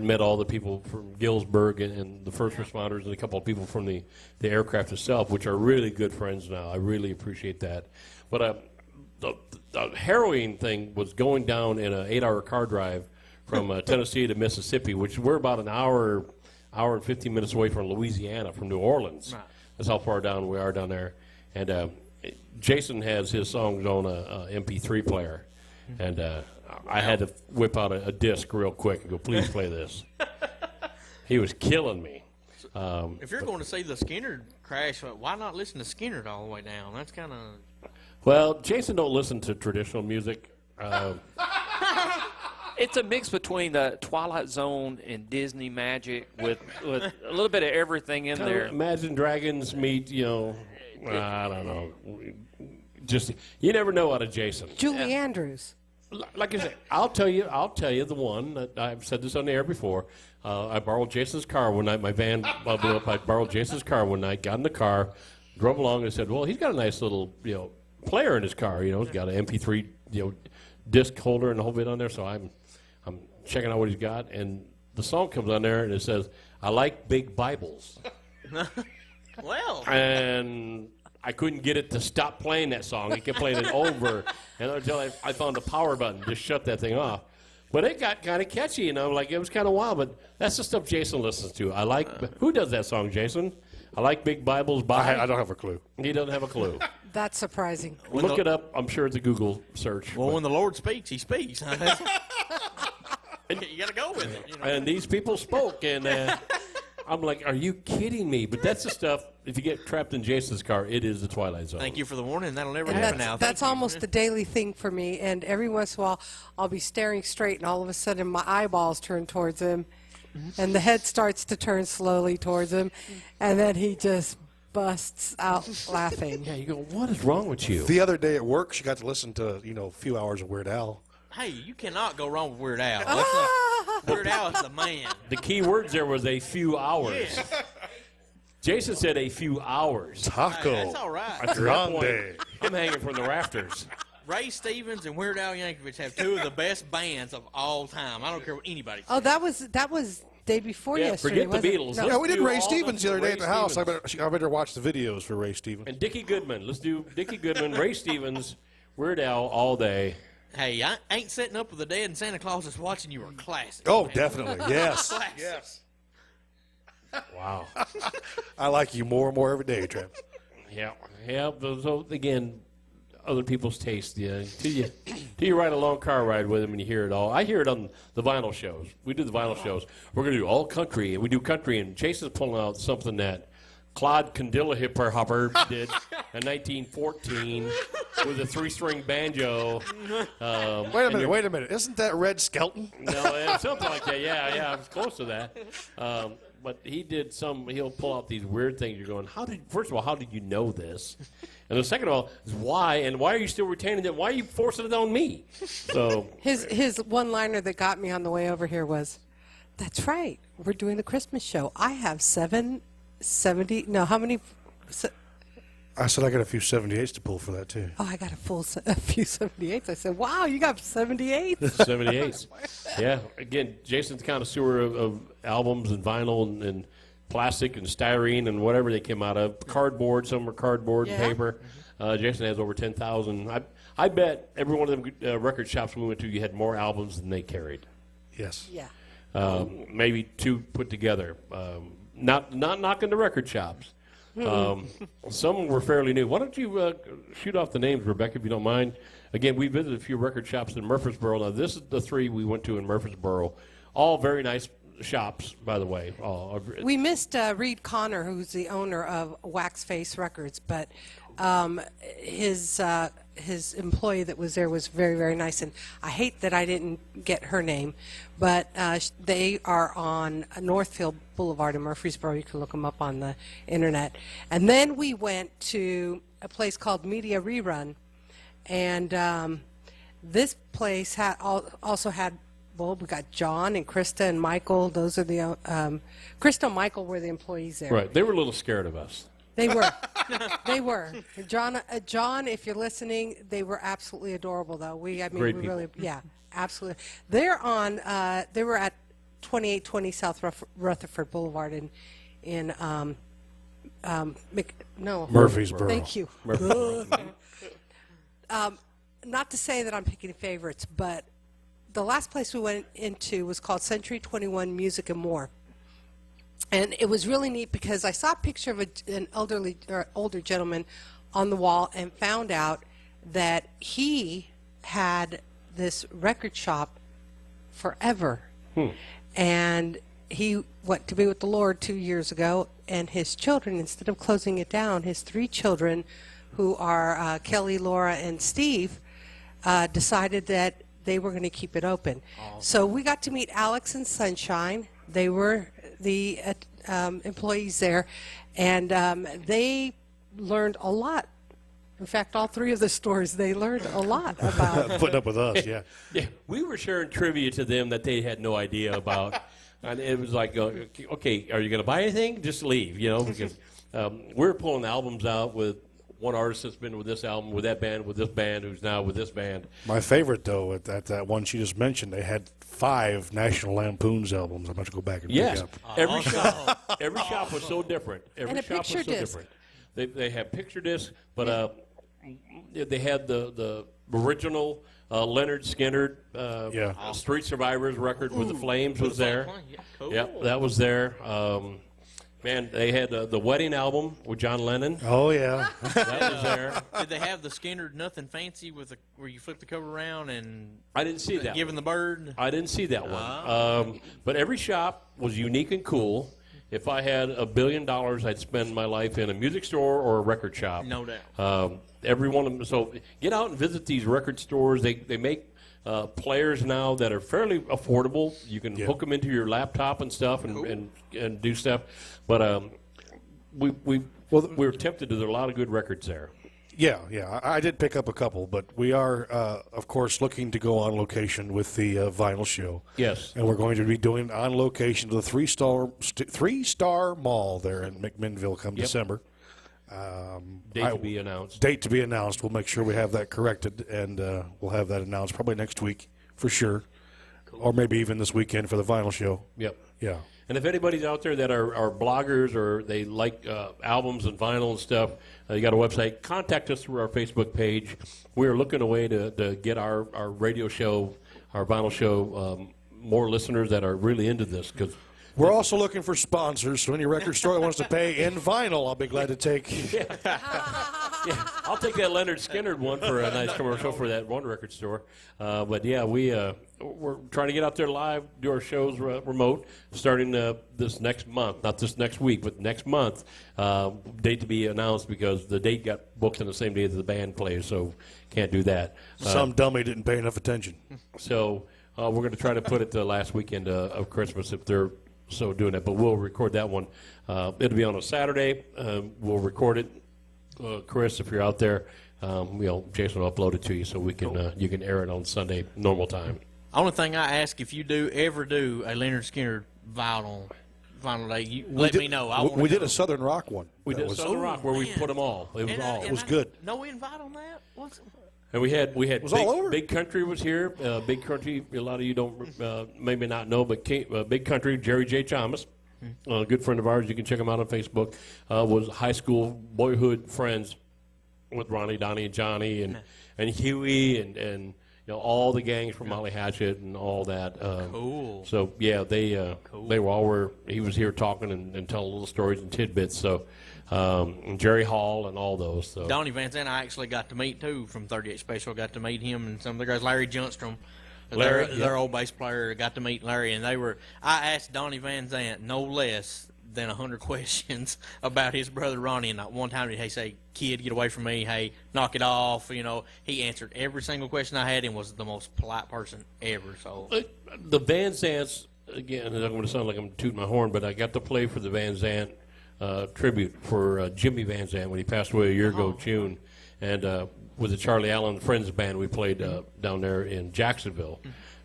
met all the people from Galesburg and the first responders and a couple of people from the aircraft itself, which are really good friends now. I really appreciate that. But the harrowing thing was going down in an 8-hour car drive from Tennessee to Mississippi, which we're about an hour and 15 minutes away from Louisiana, from New Orleans. Right. That's how far down we are down there. And Jason has his songs on a MP3 player, and I had to whip out a disc real quick and go, please play this. He was killing me. If you're going to see the Skinner crash, why not listen to Skinner all the way down? That's kind of... Well, Jason don't listen to traditional music. It's a mix between the Twilight Zone and Disney Magic with a little bit of everything in there. Imagine Dragons meet, I don't know. Just you never know out of Jason. Julie Andrews. Like I said, I'll tell you the one that I've said this on the air before. I borrowed Jason's car one night. My van blew up. I borrowed Jason's car one night. Got in the car, drove along, and said, "Well, he's got a nice little player in his car. He's got an MP3 disc holder and a whole bit on there." So I'm checking out what he's got, and the song comes on there, and it says, "I like big Bibles." Well. And I couldn't get it to stop playing that song. It kept playing it over, and until I found the power button, just shut that thing off. But it got kind of catchy, and I'm like, it was kind of wild. But that's the stuff Jason listens to. I like. Who does that song, Jason? I like big Bibles. By I don't have a clue. He doesn't have a clue. That's surprising. Look it up. I'm sure it's a Google search. Well, when the Lord speaks, he speaks. You got to go with it. And these people spoke, and I'm like, are you kidding me? But that's the stuff. If you get trapped in Jason's car, it is the Twilight Zone. Thank you for the warning. That'll never And happen now. that's Thank you. almost a daily thing for me. And every once in a while, I'll be staring straight, and all of a sudden, my eyeballs turn towards him, and the head starts to turn slowly towards him, and then he just busts out laughing. Yeah, you go, what is wrong with you? The other day at work, she got to listen to a few hours of Weird Al. Hey, you cannot go wrong with Weird Al. That's not, Weird Al is the man. The key words there was a few hours. Yeah. Jason said a few hours. Taco. Hey, that's all right. At that point, Grande. I'm hanging from the rafters. Ray Stevens and Weird Al Yankovic have two of the best bands of all time. I don't care what anybody says. Oh, that was day before Yeah, yesterday. forget the wasn't it? Beatles. No. Yeah, we did do Ray all Stevens the other day Ray at the house. I Stevens. better watch the videos for Ray Stevens. And Dickie Goodman. Let's do Dickie Goodman, Ray Stevens, Weird Al all day. Hey, I ain't setting up with the dead and Santa Claus is watching you are classic. Oh, man. definitely. Yes. Classic. Yes. Wow. I like you more and more every day, Trev. Yeah. So again, other people's taste. Yeah. Till you ride a long car ride with them and you hear it all. I hear it on the vinyl shows. We do the vinyl shows. We're going to do all country. We do country, and Jason's pulling out something that Claude Hopper did in 1914 with a 3-string banjo. Wait a minute. Isn't that Red Skelton? No, something like that. Yeah, I was close to that. But he did he'll pull out these weird things. You're going, first of all, how did you know this? And the second of all, is why? And why are you still retaining it? Why are you forcing it on me? So His one-liner that got me on the way over here was, "That's right, we're doing the Christmas show. I have how many? I said I got a few 78s to pull for that, too. Oh, I got a few 78s. I said, wow, you got 78s? 78s. Yeah. Again, Jason's connoisseur of albums and vinyl and plastic and styrene and whatever they came out of. Cardboard. Some are cardboard and Yeah. paper. Jason has over 10,000. I bet every one of them record shops we went to, you had more albums than they carried. Yes. Yeah. Maybe two put together. Not knocking the record shops. Some were fairly new. Why don't you shoot off the names, Rebecca, if you don't mind? Again, we visited a few record shops in Murfreesboro. Now, this is the three we went to in Murfreesboro. All very nice shops, by the way. We missed Reed Connor, who's the owner of Wax Face Records, but his employee that was there was very, very nice. And I hate that I didn't get her name, but they are on Northfield Boulevard in Murfreesboro. You can look them up on the internet. And then we went to a place called Media Rerun, and this place also had. Well, we got John and Krista and Michael. Those are the Krista and Michael were the employees there. Right. They were a little scared of us. They were. They were. John, if you're listening, they were absolutely adorable, though. Great we people. really, yeah, absolutely. They're on. They were at 2820 South Rutherford Boulevard in Murfreesboro. Thank you. Not to say that I'm picking favorites, but the last place we went into was called Century 21 Music and More. And it was really neat because I saw a picture of an older gentleman on the wall and found out that he had this record shop forever. And he went to be with the Lord 2 years ago, and his children, instead of closing it down, his three children, who are Kelly, Laura, and Steve, decided that they were going to keep it open. So we got to meet Alex and Sunshine. They were the employees there, and they learned a lot. In fact, all three of the stores, they learned a lot about. Putting up with us, yeah. Yeah, we were sharing trivia to them that they had no idea about. And it was like, okay, are you going to buy anything? Just leave, because we're pulling albums out with one artist that's been with this album, with that band, with this band, who's now with this band. My favorite, though, at that one she just mentioned, they had 5 National Lampoon's albums. I'm going to go back and Yes, pick up. every shop was so different. Every And a shop was so picture disc. different. They had picture discs, but they had the original Leonard Skinner Street Survivors record with the Flames was there. Yeah, cool. Yep, that was there. Man, they had the Wedding album with John Lennon. Oh, yeah. That was there. Did they have the Skinner Nothing Fancy where you flip the cover around and I didn't see that. giving the bird? I didn't see that one. But every shop was unique and cool. If I had $1 billion, I'd spend my life in a music store or a record shop. No doubt. Every one of them. So get out and visit these record stores. They make players now that are fairly affordable. You can hook them into your laptop and stuff and do stuff. But we were tempted to. There are a lot of good records there. Yeah. I did pick up a couple, but we are, of course, looking to go on location with the vinyl show. Yes. And we're going to be doing on location to the three-star mall there in McMinnville come December. Date to be announced. Date to be announced. We'll make sure we have that corrected, and we'll have that announced probably next week for sure, or maybe even this weekend for the vinyl show. Yep. Yeah. And if anybody's out there that are bloggers or they like albums and vinyl and stuff, you got a website, contact us through our Facebook page. We're looking a way to get our radio show, our vinyl show, more listeners that are really into this. Because we're also looking for sponsors, so any record store that wants to pay in vinyl, I'll be glad to take. Yeah, I'll take that Leonard Skinner one for a nice commercial for that one record store. But yeah, we're trying to get out there live, do our shows remote, starting this next month. Not this next week, but next month. Date to be announced because the date got booked on the same day that the band plays, so can't do that. Some dummy didn't pay enough attention. So we're going to try to put it the last weekend of Christmas if they're so doing it. But we'll record that one. It'll be on a Saturday. We'll record it. Chris, if you're out there, Jason will upload it to you so we can you can air it on Sunday normal time. Only thing I ask, if you ever do a Leonard Skinner vinyl final day, let me know. I we did a Southern Rock one. We That did was- Southern Rock where we man. put them all. It was all. It was good. No invite on that? What's And we had was big, all over. Big Country was here. Big Country, a lot of you don't maybe not know, but Big Country, Jerry J. Thomas, a good friend of ours. You can check him out on Facebook. Was high school boyhood friends with Ronnie, Donnie, and Johnny, and Huey, and all the gangs from Molly Hatchet and all that. Cool. So yeah, they were all where he was here talking and telling little stories and tidbits. So and Jerry Hall and all those. So. Donnie Van Zandt, I actually got to meet too from 38 Special. Got to meet him and some of the guys. Larry Junstrom, Larry, their old bass player. Got to meet Larry, and they were. I asked Donnie Van Zandt no less than 100 questions about his brother Ronnie. And not one time did he say, "Kid, get away from me! Hey, knock it off!" He answered every single question I had, and was the most polite person ever. So The Van Zandts, again, I'm going to sound like I'm tooting my horn, but I got to play for the Van Zandt tribute for Jimmy Van Zandt when he passed away a year ago, June. And with the Charlie Allen Friends Band, we played down there in Jacksonville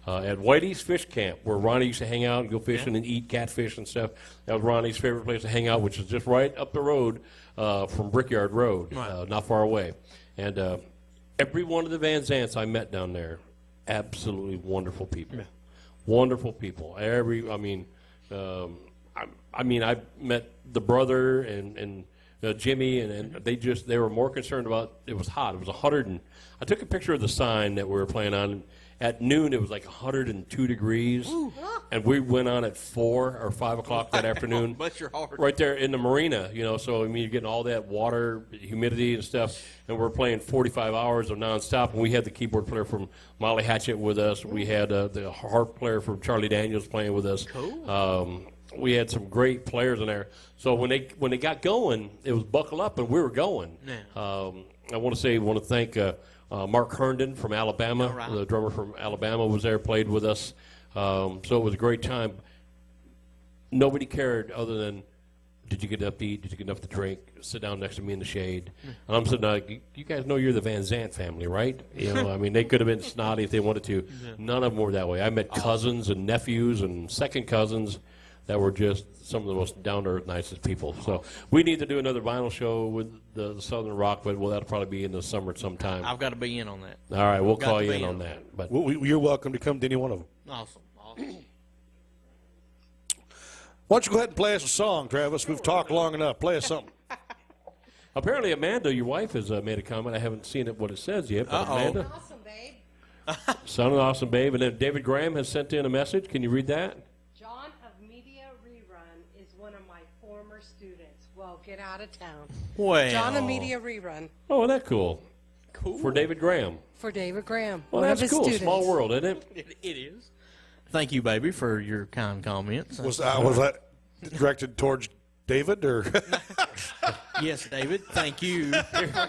at Whitey's Fish Camp, where Ronnie used to hang out and go fishing and eat catfish and stuff. That was Ronnie's favorite place to hang out, which is just right up the road from Brickyard Road, not far away. And every one of the Van Zandts I met down there, absolutely wonderful people. Wonderful people. I met the brother and Jimmy, and they were more concerned about, it was hot. It was 100, and I took a picture of the sign that we were playing on. And at noon, it was like 102 degrees, and we went on at 4 or 5 o'clock that afternoon. Bless your heart. Right there in the marina, So you're getting all that water, humidity, and stuff. And we're playing 45 hours of nonstop. And we had the keyboard player from Molly Hatchet with us. We had the harp player from Charlie Daniels playing with us. Cool. We had some great players in there. So when they got going, it was buckle up, and we were going. Yeah. I want to thank Mark Herndon from Alabama, right. the drummer from Alabama, was there, played with us. So it was a great time. Nobody cared other than, did you get enough to eat? Did you get enough to drink? Sit down next to me in the shade. And I'm sitting there, you guys know you're the Van Zandt family, right? They could have been snotty if they wanted to. None of them were that way. I met cousins and nephews and second cousins that were just some of the most down-to-earth, nicest people. So we need to do another vinyl show with the Southern Rock, but that'll probably be in the summer sometime. I've got to be in on that. All right, we'll Got call to you be in in. on that. But You're welcome to come to any one of them. Awesome. Why don't you go ahead and play us a song, Travis? We've talked long enough. Play us something. apparently, Amanda, your wife, has made a comment. I haven't seen what it says yet. But Amanda, Awesome, babe. sounded awesome, babe. And then David Graham has sent in a message. Can you read that? John of Media Rerun is one of my former students. Well, get out of town. Well, John of Media Rerun Oh, isn't that cool? cool. For David Graham. for David Graham. Well, one of that's his cool. students. Small world, isn't it? It is. Thank you, baby, for your kind comments. Was that directed towards David or? Yes, David. Thank you.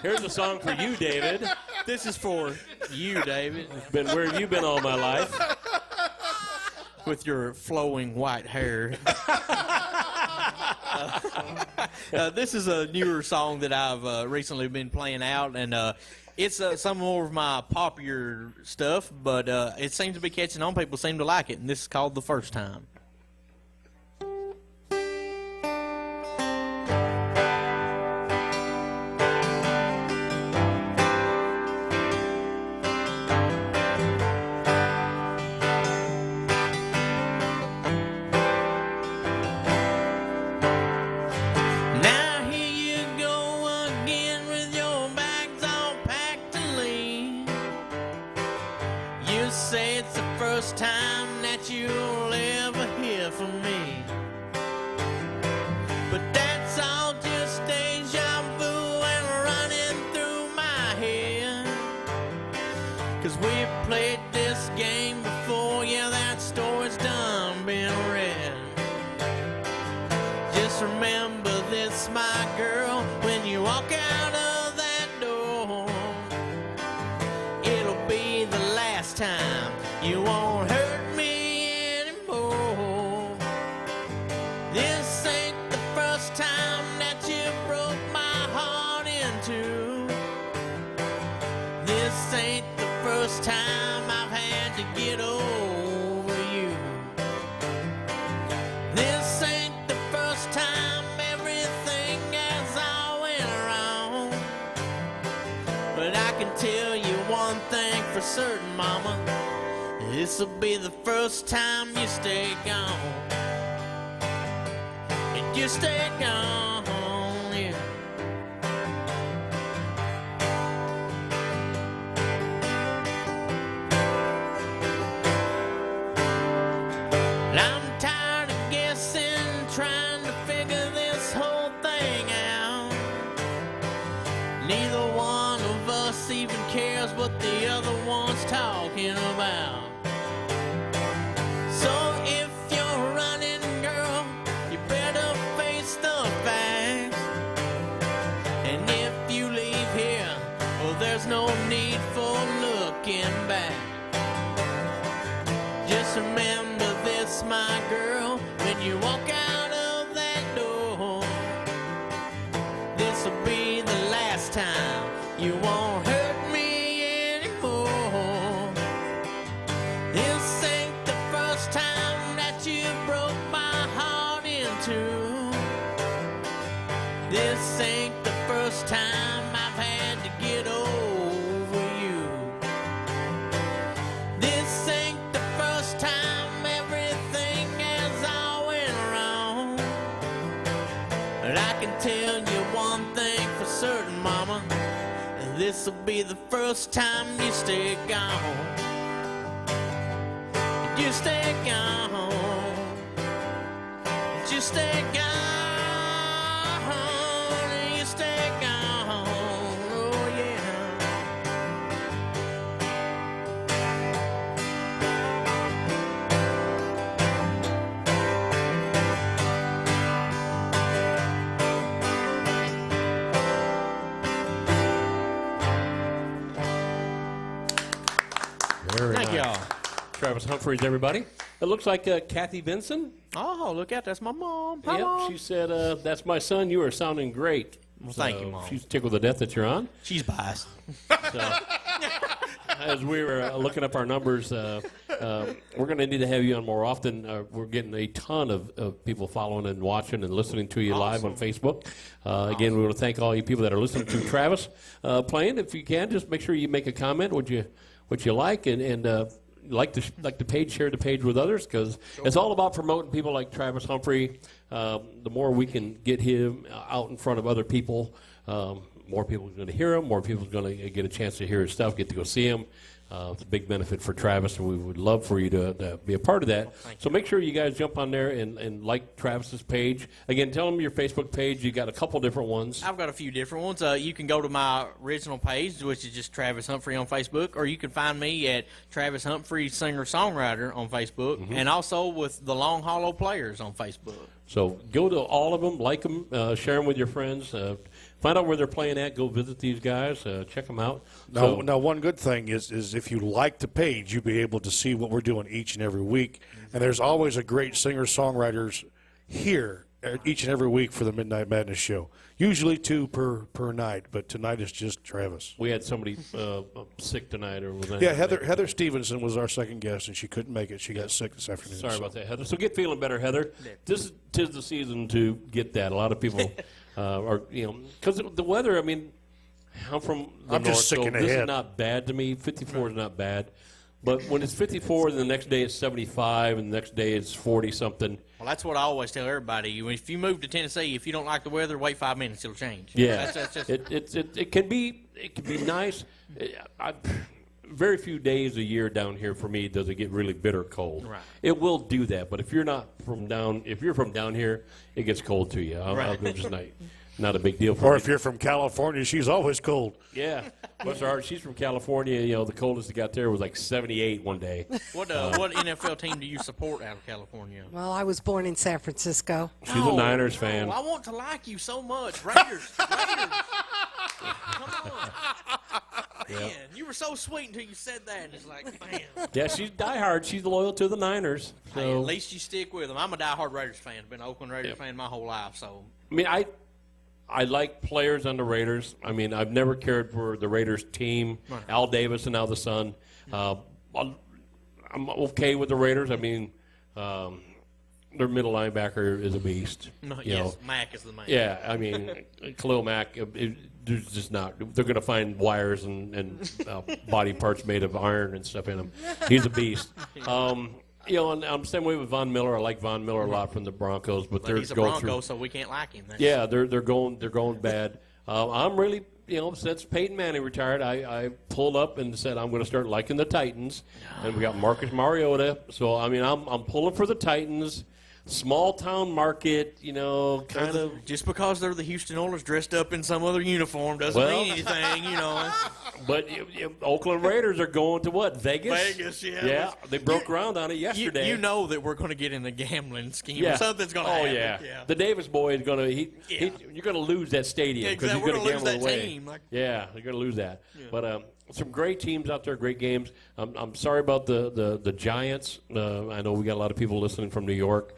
Here's a song for you, David. This is for you, David, Where have you been all my life? with your flowing white hair. This is a newer song that I've recently been playing out, and it's some more of my popular stuff, but it seems to be catching on. People seem to like it, and this is called The First Time. Now here you go again with your bags all packed to leave. You say it's the first time that you'll ever hear from me. But that's all just deja vu and running through my head. 'Cause we've played this game before, yeah, that story's done been read. Just remember this, my girl, when you walk out of that door, it'll be the last time. You won't hurt me anymore. This ain't the first time that you broke my heart in two. This ain't the first time I've had to get over you. This ain't the can tell you one thing for certain, mama. This'll be the first time you stay gone. And you stay gone, yeah. I'm tired of guessing, trying to figure this whole thing out. Neither one of us even cares what the other one's talking about. So if you're running, girl, you better face the facts. And if you leave here, well, there's no need for looking back. Just remember this, my girl, when you walk out of that door, this'll be the last time. You won't hurt me anymore. This ain't the first time that you broke my heart in two. This ain't the first time I've had to get over you. This ain't the first time everything has all went wrong. But I can tell you one thing for certain, mama. This'll be the first time you stay gone. You stay gone. You stay gone. You stay gone. Oh, yeah. Very Thank nice. y'all. Travis Humphreys, everybody. It looks like Kathy Benson. Oh, look out. That's my mom. Hi, Yep, Mom. she said, that's my son. You are sounding great. Well, thank you, Mom. She's tickled to death that you're on. She's biased. So, as we were looking up our numbers, we're going to need to have you on more often. We're getting a ton of people following and watching and listening to you live on Facebook. Again, we want to thank all you people that are listening to Travis playing. If you can, just make sure you make a comment what you like and like the page, share the page with others, because it's all about promoting people like Travis Humphrey. The more we can get him out in front of other people, more people are going to hear him, more people are going to get a chance to hear his stuff, get to go see him. It's a big benefit for Travis, and we would love for you to be a part of that. So make sure you guys jump on there and like Travis's page. Again, tell them your Facebook page. You got a couple different ones. I've got a few different ones. You can go to my original page, which is just Travis Humphrey on Facebook, or you can find me at Travis Humphrey Singer-Songwriter on Facebook, and also with the Long Hollow Players on Facebook. So go to all of them, like them, share them with your friends. Find out where they're playing at. Go visit these guys. Check them out. Now, one good thing is if you like the page, you'll be able to see what we're doing each and every week. And there's always a great singer-songwriters here each and every week for the Midnight Madness show. Usually 2 per night, but tonight is just Travis. We had somebody sick tonight, or was that? Yeah, Heather Stevenson was our second guest, and she couldn't make it. She got sick this afternoon. Sorry about that, Heather. So get feeling better, Heather. Tis the season to get that. A lot of people are, because the weather. I mean, I'm from the I'm north, just sick so in the this head. is not bad to me. 54 is not bad, but when it's 54, and the next day it's 75, and the next day it's 40 something. Well, that's what I always tell everybody. If you move to Tennessee, if you don't like the weather, wait 5 minutes, it'll change. Yeah, That's just, it can be nice. Very few days a year down here for me does it get really bitter cold. Right. It will do that, but if you're from down here, it gets cold to you. Right. I'm just not a big deal for Or me. if you're from California, she's always cold. Yeah, bless her heart. She's from California. The coldest it got there was like 78 one day. what NFL team do you support out of California? Well, I was born in San Francisco. She's a Niners fan. I want to like you so much. Raiders. Come on. Man, you were so sweet until you said that. And it's like, man. Yeah, she's diehard. She's loyal to the Niners. So Hey, at least you stick with them. I'm a diehard Raiders fan. I've been an Oakland Raiders fan my whole life. So I mean, I like players on the Raiders. I mean, I've never cared for the Raiders team. Right. Al Davis and now the son. I'm okay with the Raiders. I mean, their middle linebacker is a beast. No, you know. yes, Mac is the man. Yeah, I mean, Khalil Mack, there's just not. They're going to find wires and body parts made of iron and stuff in him. He's a beast. You know, and I'm the same way with Von Miller. I like Von Miller a lot from the Broncos, but they're he's a going Bronco, through. so we can't like him. Yeah, they're going bad. I'm really, you know, since Peyton Manning retired, I pulled up and said I'm going to start liking the Titans, and we got Marcus Mariota. So I mean, I'm pulling for the Titans. Small town market, you know, kind of. Just because they're the Houston Oilers dressed up in some other uniform doesn't Well- mean anything, you know. But Oakland Raiders are going to what? Vegas? Vegas, yeah. Yeah, they broke ground on it yesterday. You know that we're going to get in the gambling scheme. Yeah. Or something's going to Oh happen. yeah. The Davis boy is going to. Yeah. You're going to lose that stadium because Exactly. he's going We're to gonna gamble lose that away. team, like- Yeah, you're going to lose that. But some great teams out there, great games. I'm sorry about the Giants. I know we got a lot of people listening from New York.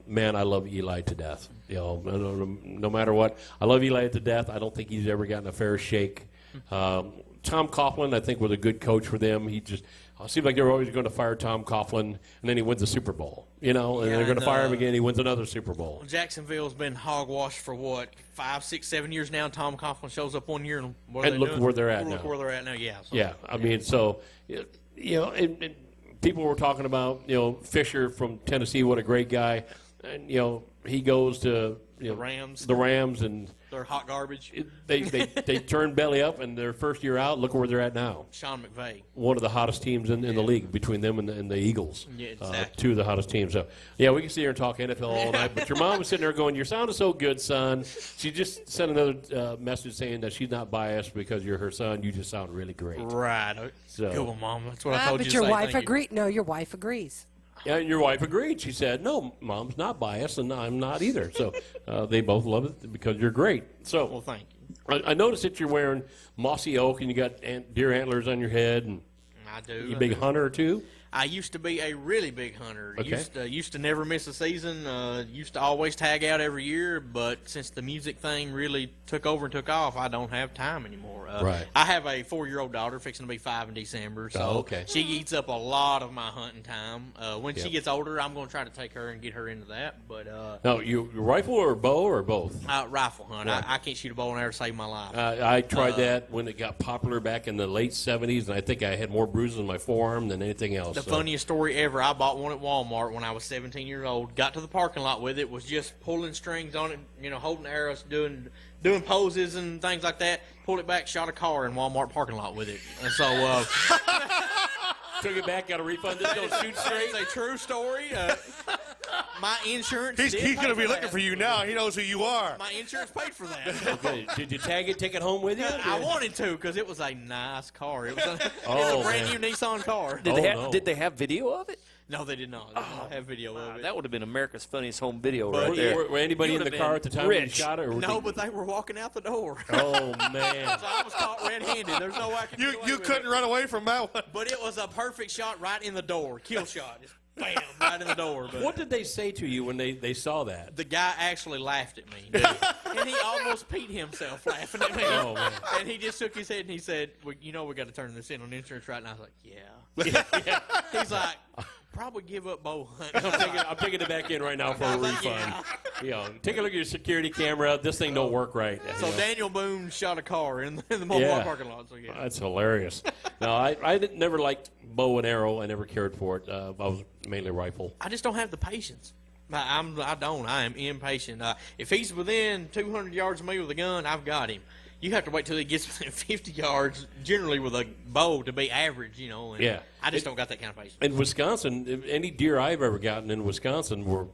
Man, I love Eli to death. You know, no matter what, I love Eli to death. I don't think he's ever gotten a fair shake. Tom Coughlin, I think, was a good coach for them. He just seemed like they were always going to fire Tom Coughlin, and then he wins the Super Bowl. You know, and Yeah, they're going to and, fire him again. He wins another Super Bowl. Jacksonville's been hogwash for what, 5, 6, 7 years now. Tom Coughlin shows up one year and what are And they look doing? where they're at Look now. where they're at now. Yeah. So, Yeah, I mean, so you know, and people were talking about Fisher from Tennessee. What a great guy, and he goes to The Rams. the Rams, and They're hot garbage. they turn belly up, and their first year out, look where they're at now. Sean McVay. One of the hottest teams in the league between them and the Eagles. Yeah, exactly. Two of the hottest teams. So, yeah, we can sit here and talk NFL all night, but your mom was sitting there going, "Your sound is so good, son." She just sent another message saying that she's not biased because you're her son. You just sound really great. Right. So- Good one, Mom. That's what I told you But to your say. wife Thank you. agreed. No, your wife agrees. Yeah, and your wife agreed. She said, "No, Mom's not biased, and I'm not either." So they both love it because you're great. So Well, thank you. I noticed that you're wearing mossy oak, and you got deer antlers on your head, and I do. you I big do. hunter too. I used to be a really big hunter. Okay. Used to never miss a season. Used to always tag out every year. But since the music thing really took over and took off, I don't have time anymore. Right. I have a 4-year-old daughter fixing to be 5 in December, so Oh, okay. she eats up a lot of my hunting time. When Yep. she gets older, I'm going to try to take her and get her into that. But Now, you rifle or bow or both? rifle hunt. Right. I can't shoot a bow and arrow to save my life. I tried that when it got popular back in the late '70s, and I think I had more bruises on my forearm than anything else. The so. funniest story ever, I bought one at Walmart when I was 17 years old. Got to the parking lot with it, was just pulling strings on it, holding arrows, doing poses and things like that. Pulled it back, shot a car in Walmart parking lot with it. And so, Took it back, got a refund. This don't shoot straight. it's a true story. My insurance He's did going pay to be for looking that. for you now. He knows who you are. My insurance paid for that. Okay. Did you tag it, take it home with you? I wanted to because it was a nice car. It was a, Oh, brand man. new Nissan car. Did, Oh, they no. did they have video of it? No, they did not. They did not have video of it. That would have been America's funniest home video But right there. Were anybody You in the would've car been at the time when you rich. shot it? Or No, but they were walking out the door. Oh man! So I was caught red-handed. There's no way I could get away You with couldn't it. run away from that one. But it was a perfect shot right in the door. Kill shot. Just bam, right in the door. But What did they say to you when they saw that? the guy actually laughed at me. And he almost peed himself laughing at me. Oh, man. And he just shook his head and he said, well, we got to turn this in on insurance right now. I was like, yeah. He's like, probably give up bow hunting. I'm taking it back in right now for a I was like, refund. Take a look at your security camera. This thing don't work right. So Daniel Boone shot a car in the Walmart Yeah. parking lot. So yeah. That's hilarious. No, I never liked bow and arrow. I never cared for it. I was mainly rifle. I just don't have the patience. I am impatient. If he's within 200 yards of me with a gun, I've got him. You have to wait till he gets within 50 yards, generally with a bow, to be average, And Yeah. I just don't got that kind of patience. In Wisconsin, any deer I've ever gotten in Wisconsin were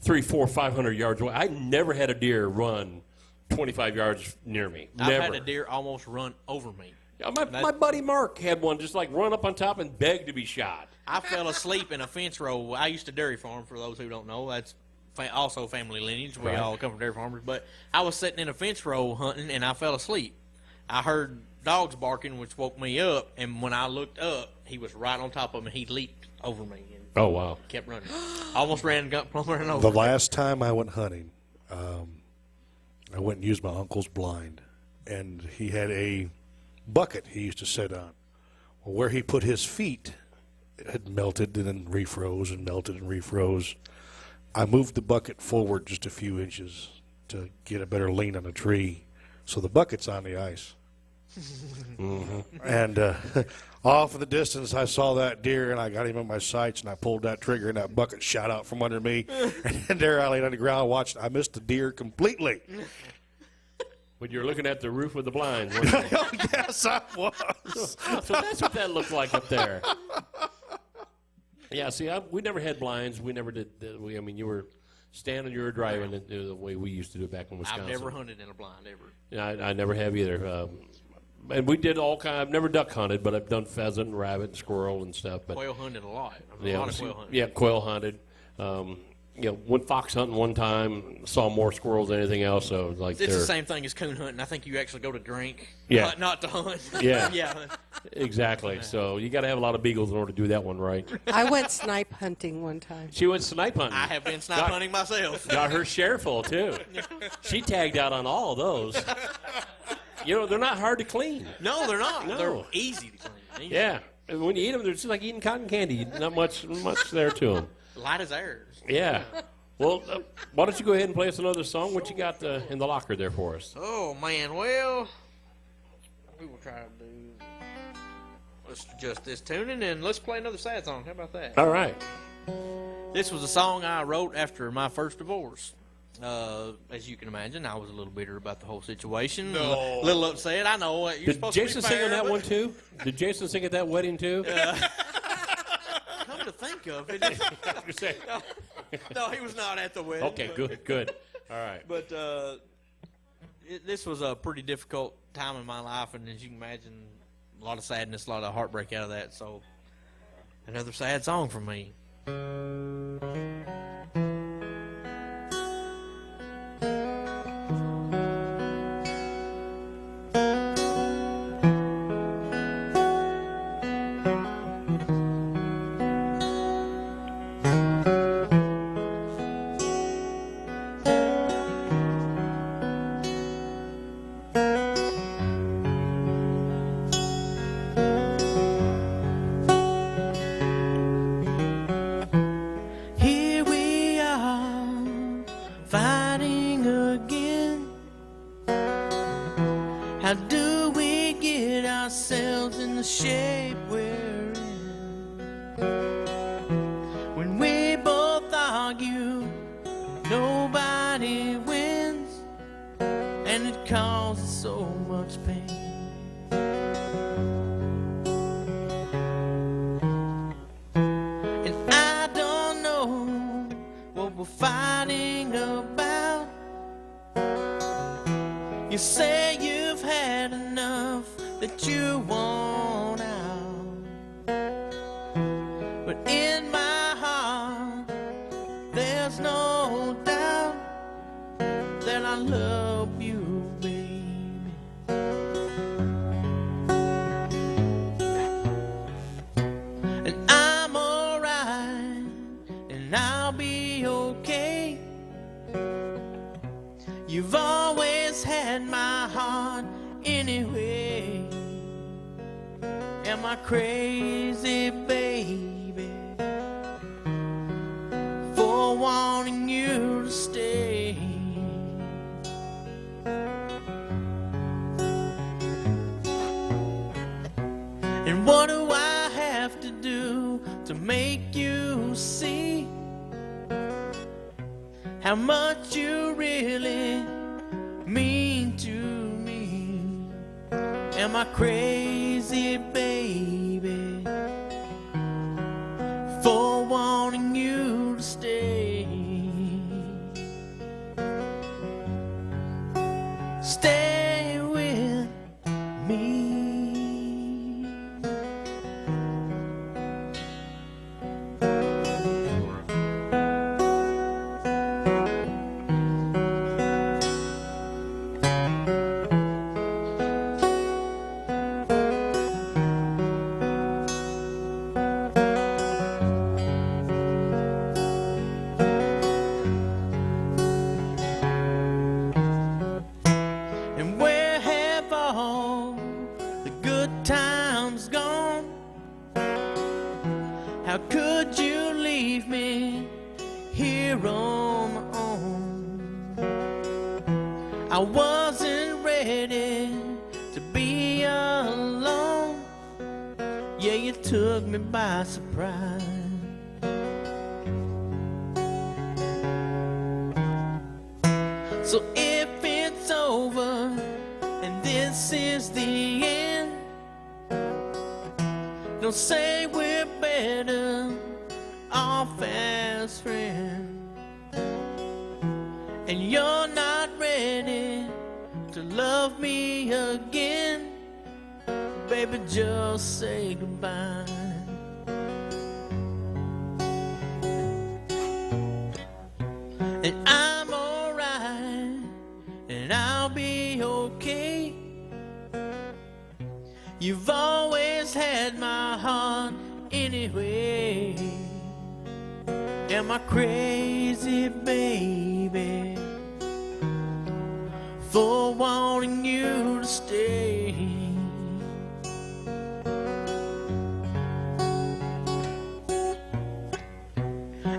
300, 400, 500 yards away. I never had a deer run 25 yards near me. I've Never. had a deer almost run over me. Yeah, my buddy Mark had one just like run up on top and beg to be shot. I fell asleep in a fence row. I used to dairy farm, for those who don't know. That's also family lineage. We Right. all come from dairy farmers. But I was sitting in a fence row hunting, and I fell asleep. I heard dogs barking, which woke me up. And when I looked up, he was right on top of me. He leaped over me and Oh, wow. kept running. Almost ran over. The last time I went hunting, I went and used my uncle's blind, and he had a bucket he used to sit on. Well, where he put his feet, it had melted and then refroze and melted and refroze. I moved the bucket forward just a few inches to get a better lean on the tree, so the bucket's on the ice. And off in the distance, I saw that deer, and I got him in my sights, and I pulled that trigger, and that bucket shot out from under me. And there I laid on the ground watching. I missed the deer completely. When you're looking at the roof of the blinds. weren't you? Oh, yes, I was. So that's what that looked like up there. Yeah, see, we never had blinds. We never did. I mean, you were standing, you were driving it the way we used to do it back in Wisconsin. I've never hunted in a blind ever. Yeah, I never have either. And we did all kind. I've never duck hunted, but I've done pheasant, and rabbit, and squirrel, and stuff. But Quail hunted a lot. A yeah, lot of quail hunting. yeah, quail hunted. Went fox hunting one time. Saw more squirrels than anything else. So it was like It's the same thing as coon hunting. I think you actually go to drink, Yeah. not to hunt. Yeah. yeah. Exactly. So you got to have a lot of beagles in order to do that one right. I went snipe hunting one time. She went snipe hunting. I have been snipe hunting myself. Got her share full too. She tagged out on all of those. They're not hard to clean. No, they're not. No. They're easy to clean. Easy. Yeah, and when you eat them, they're just like eating cotton candy. Not much there to them. Light as air. Yeah. Well, why don't you go ahead and play us another song? What you got in the locker there for us? Oh man, well, we will try to do. Let's adjust this tuning and let's play another sad song. How about that? All right. This was a song I wrote after my first divorce. As you can imagine, I was a little bitter about the whole situation. A little upset. I know what you're Did supposed Jason to be sing fair, on that but one too? Did Jason sing at that wedding too? Come to think of it, no, he was not at the wedding. Okay, good. All right. But this was a pretty difficult time in my life, and as you can imagine, a lot of sadness, a lot of heartbreak out of that. So, another sad song from me. Here we are, fighting again. How do we get ourselves in the shape we're in? When we both argue, nobody wins, and it causes so much pain. And I don't know what we're fighting about. You say you've had enough, that you want out. But in my heart, there's no doubt that I love you, baby. And I'm alright, and I'll be okay. You've always had my heart anyway. Am I crazy, baby, for wanting you to stay? And what do I have to do to make you see how much you really mean to me? Am I crazy, baby, for wanting you to stay? Stay with me. And where have all the good times gone? How could you leave me here here on my own. I wasn't ready to be alone. Yeah, you took me by surprise. So if it's over and this is the end, don't say we're better off as friends. And you're not ready to love me again, baby, just say goodbye. And I'm alright, and I'll be okay. You've always had my heart anyway. Am I crazy, baby, for wanting you to stay?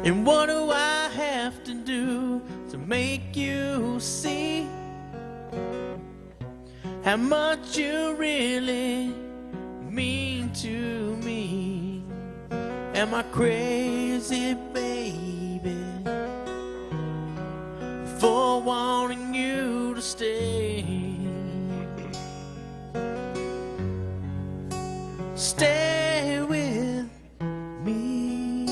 And what do I have to do to make you see how much you really mean to me? Am I crazy, baby, for wanting you to stay? Stay with me.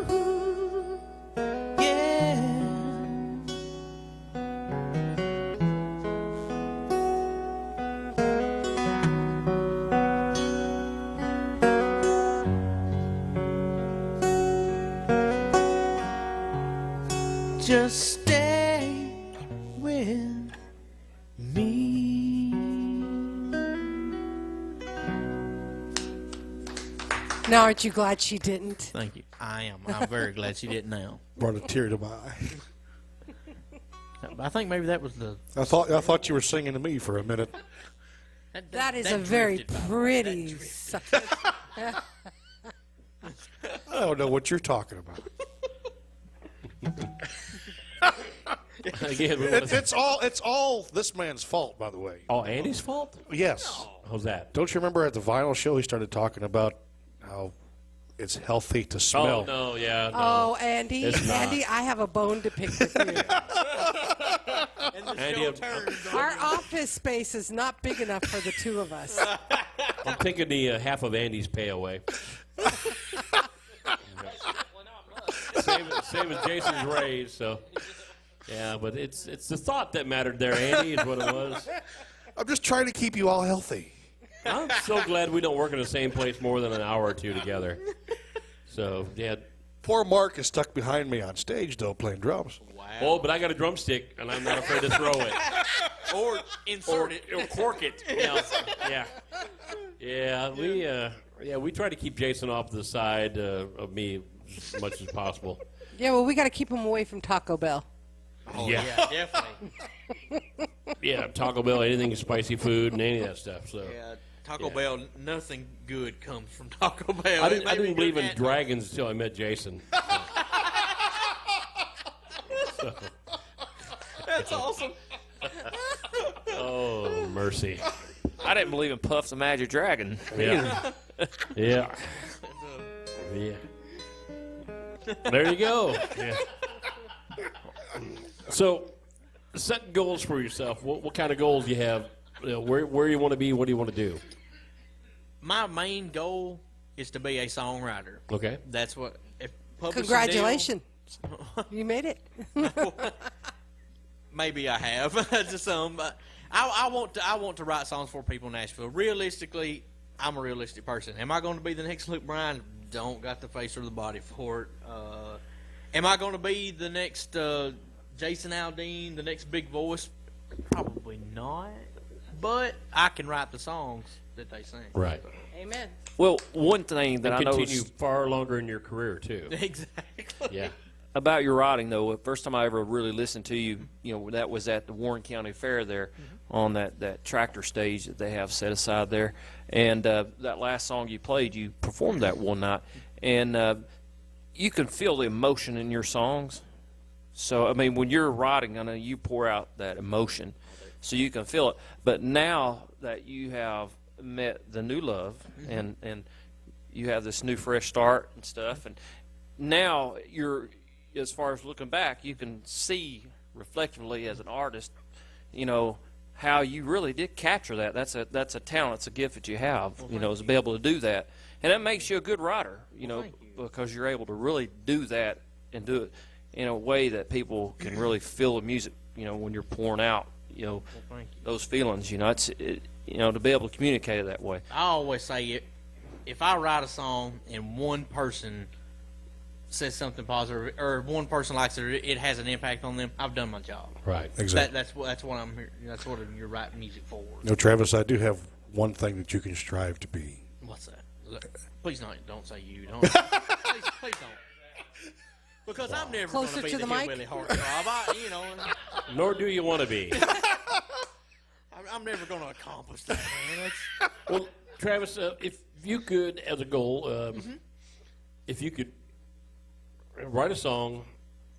Ooh, yeah. Just stay with me. Now, aren't you glad she didn't? Thank you. I am. I'm very glad she didn't now. Brought a tear to my eye. I think maybe that was the. I thought you were singing to me for a minute. That is a very drifted by. pretty. I don't know what you're talking about. Again, we It's all this man's fault, by the way. oh, Andy's fault? Yes. How's that? Don't you remember at the vinyl show he started talking about how it's healthy to smell? Oh, no, yeah. No. Oh, Andy, It's not. Andy, I have a bone to pick with you. Andy, Our office space is not big enough for the two of us. I'm taking the half of Andy's pay away. Same as Jason's raise, so. Yeah, but it's the thought that mattered there, Andy, is what it was. I'm just trying to keep you all healthy. I'm so glad we don't work in the same place more than an hour or two together. So, yeah. Poor Mark is stuck behind me on stage, though, playing drums. Oh, but I got a drumstick, and I'm not afraid to throw it. Or insert Or cork it. Yeah. Yeah, we try to keep Jason off the side of me as much as possible. Yeah, well, we got to keep him away from Taco Bell. Oh, Yeah. yeah, definitely. Yeah, Taco Bell, anything spicy food, and any of that stuff. So Yeah, Taco Bell, nothing good comes from Taco Bell. I It may be didn't believe good in at- dragons until I met Jason. That's awesome. Oh, mercy. I didn't believe in Puff the Magic Dragon. Yeah. Yeah. Yeah. There you go. Yeah. So, set goals for yourself. What kind of goals do you have? You know, where you want to be? What do you want to do? My main goal is to be a songwriter. Okay. That's what. If publishing Congratulations. You made it. deal- maybe I have to some, but I want to write songs for people in Nashville. Realistically, I'm a realistic person. Am I going to be the next Luke Bryan? Don't got the face or the body for it. Am I going to be the next Jason Aldean, the next big voice? Probably not. But I can write the songs that they sing. Right. Amen. Well, one thing that I Continue noticed. far longer in your career too. Exactly. Yeah. about your writing, though, the first time I ever really listened to you, that was at the Warren County Fair there on that tractor stage that they have set aside there. And that last song you played, you performed that one night. And you can feel the emotion in your songs. So, I mean, when you're writing, I know you pour out that emotion, so you can feel it. But now that you have met the new love and you have this new fresh start and stuff, and now you're, as far as looking back, you can see reflectively as an artist, how you really did capture that. That's a talent, it's a gift that you have, is to be able to do that. And that makes you a good writer, because you're able to really do that and do it in a way that people can really feel the music, when you're pouring out, those feelings, it's, to be able to communicate it that way. I always say if I write a song and one person says something positive or one person likes it, it has an impact on them, I've done my job. Right, exactly. That's what I'm here. That's what you're writing music for. Travis, I do have one thing that you can strive to be. What's that? Please don't say you. Don't. please don't. Because I'm never going Closer to be to the the mic? hillbilly heartthrob. Nor do you want to be. I'm never going to accomplish that, man. Well, Travis, if you could, as a goal, if you could write a song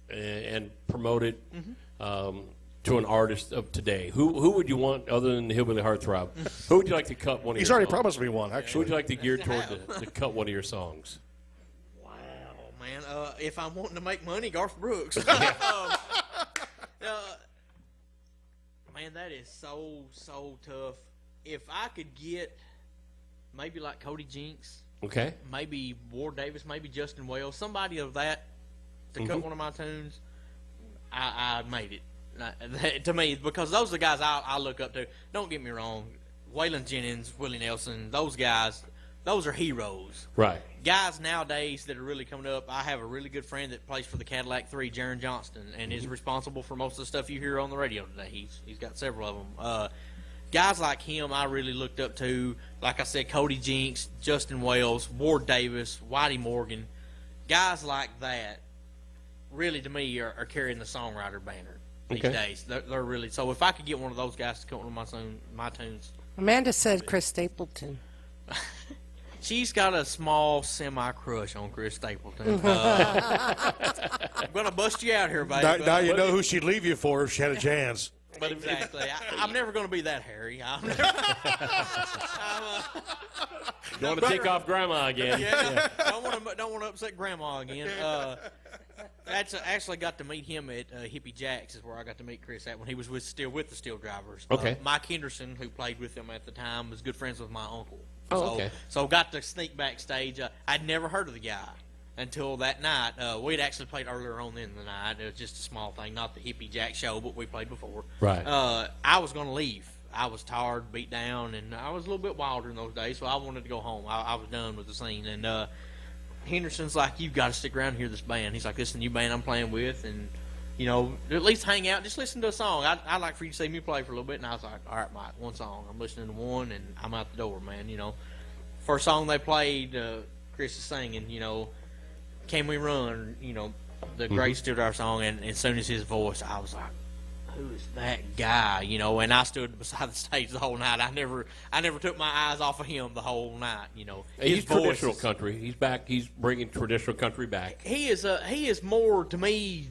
and promote it to an artist of today, who would you want other than the Hillbilly Heartthrob? Who would you like to cut one of He's your already songs? promised me one, Who actually. would you like to gear toward to cut one of your songs? Wow, man. If I'm wanting to make money, Garth Brooks. Man, that is so tough. If I could get maybe like Cody Jinks, Okay. maybe Ward Davis, maybe Justin Wells, somebody of that to cut one of my tunes, I made it. To me, because those are the guys I look up to. Don't get me wrong, Waylon Jennings, Willie Nelson, those guys, those are heroes. Right. Guys nowadays that are really coming up, I have a really good friend that plays for the Cadillac 3, Jaron Johnston, and is responsible for most of the stuff you hear on the radio today. He's got several of them. Guys like him I really looked up to. Like I said, Cody Jinks, Justin Wells, Ward Davis, Whitey Morgan. Guys like that really, to me, are carrying the songwriter banner these days. They're really – so if I could get one of those guys to cut one of my tunes. Amanda said Chris Stapleton. She's got a small semi-crush on Chris Stapleton. I'm going to bust you out here, baby. Now you know who she'd leave you for if she had a chance. But exactly. I'm never going to be that hairy. You want to take off Grandma again? Yeah. Don't want to upset Grandma again. That's actually got to meet him at Hippie Jack's is where I got to meet Chris at when he was still with the Steel Drivers. Okay. Mike Henderson, who played with him at the time, was good friends with my uncle. Oh, okay. So got to sneak backstage. I'd never heard of the guy until that night. We'd actually played earlier on in the night. It was just a small thing, not the Hippie Jack show, but we played before. Right. I was going to leave. I was tired, beat down, and I was a little bit wilder in those days, so I wanted to go home. I was done with the scene. And Henderson's like, you've got to stick around and hear this band. He's like, this is the new band I'm playing with, and, at least hang out. Just listen to a song. I'd like for you to see me play for a little bit. And I was like, all right, Mike, one song. I'm listening to one, and I'm out the door, man, First song they played, Chris is singing, Can We Run, the great Steel Driver song, and as soon as his voice, I was like, who is that guy, and I stood beside the stage the whole night. I never took my eyes off of him the whole night, He's traditional country. He's back. He's bringing traditional country back. He is more, to me,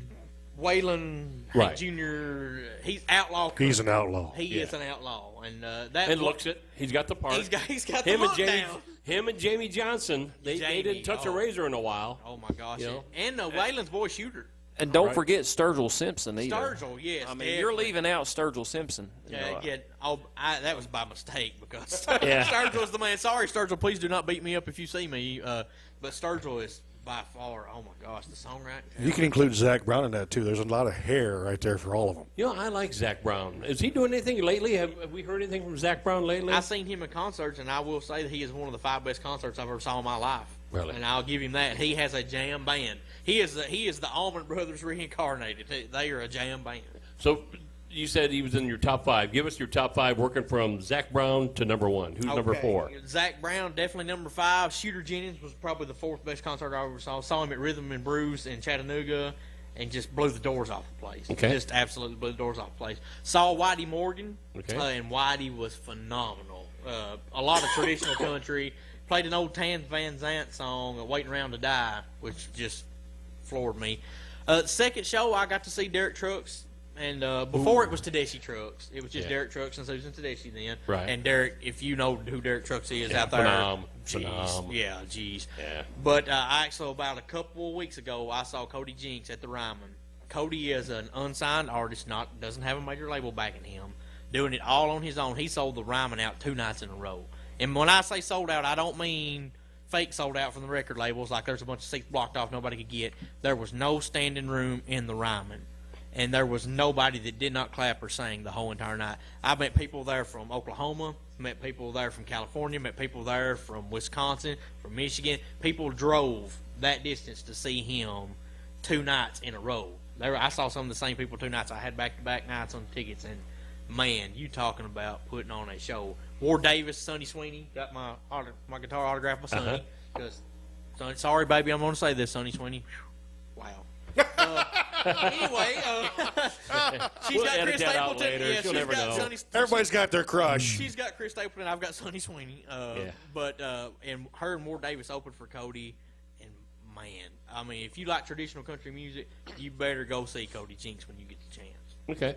Waylon Right. Jr., he's outlaw country. He's an outlaw. He is an outlaw, and that And looks it. He's got the part. He's got the him look and Jamie. down. Him and Jamie Johnson. They Jamie, didn't touch a razor in a while. Oh my gosh! And Waylon's boy Shooter. And don't forget Sturgill Simpson either. Sturgill, yes. I mean, you're leaving out Sturgill Simpson. That was by mistake because Yeah. Sturgill's the man. Sorry, Sturgill, please do not beat me up if you see me. But Sturgill is by far, oh my gosh, the songwriter. You can include Zach Brown in that, too. There's a lot of hair right there for all of them. I like Zach Brown. Is he doing anything lately? Have we heard anything from Zach Brown lately? I've seen him in concerts, and I will say that he is one of the 5 best concerts I've ever saw in my life. Really? And I'll give him that. He has a jam band. He is the Allman Brothers reincarnated. They are a jam band. So you said he was in your top 5. Give us your top 5 working from Zach Brown to number 1. Who's number 4? Zach Brown, definitely number 5. Shooter Jennings was probably the 4th best concert I ever saw. Saw him at Rhythm and Brews in Chattanooga. and just blew the doors off the place. Okay. Just absolutely blew the doors off the place. Saw Whitey Morgan, Okay. and Whitey was phenomenal. A lot of traditional country. Played an old Tan Van Zant song, Waiting Around to Die, which just floored me. Second show, I got to see Derek Trucks. And before it was Tedeschi Trucks. It was just Yeah. Derek Trucks and Susan Tedeschi then. Right. And Derek, if you know who Derek Trucks is Yeah, out there. Phenom. Yeah, geez. Yeah. But actually, about a couple of weeks ago, I saw Cody Jinks at the Ryman. Cody is an unsigned artist, doesn't have a major label backing him, doing it all on his own. He sold the Ryman out 2 nights in a row. And when I say sold out, I don't mean fake sold out from the record labels, like there's a bunch of seats blocked off nobody could get. There was no standing room in the Ryman. And there was nobody that did not clap or sing the whole entire night. I met people there from Oklahoma, met people there from California, met people there from Wisconsin, from Michigan. People drove that distance to see him 2 nights in a row. I saw some of the same people 2 nights. I had back-to-back nights on tickets, and man, you talking about putting on a show. War Davis, Sonny Sweeney, got my guitar autographed by Sonny. Because, sorry, baby, I'm going to say this, Sonny Sweeney. Wow. Anyway, she's We'll got edit Chris that out Stapleton. later. Yeah, She'll she's never got know. Sonny. Everybody's got their crush. She's got Chris Stapleton. I've got Sonny Sweeney. Yeah. But and her and Ward Davis opened for Cody. And man, I mean, if you like traditional country music, you better go see Cody Jinks when you get the chance. Okay.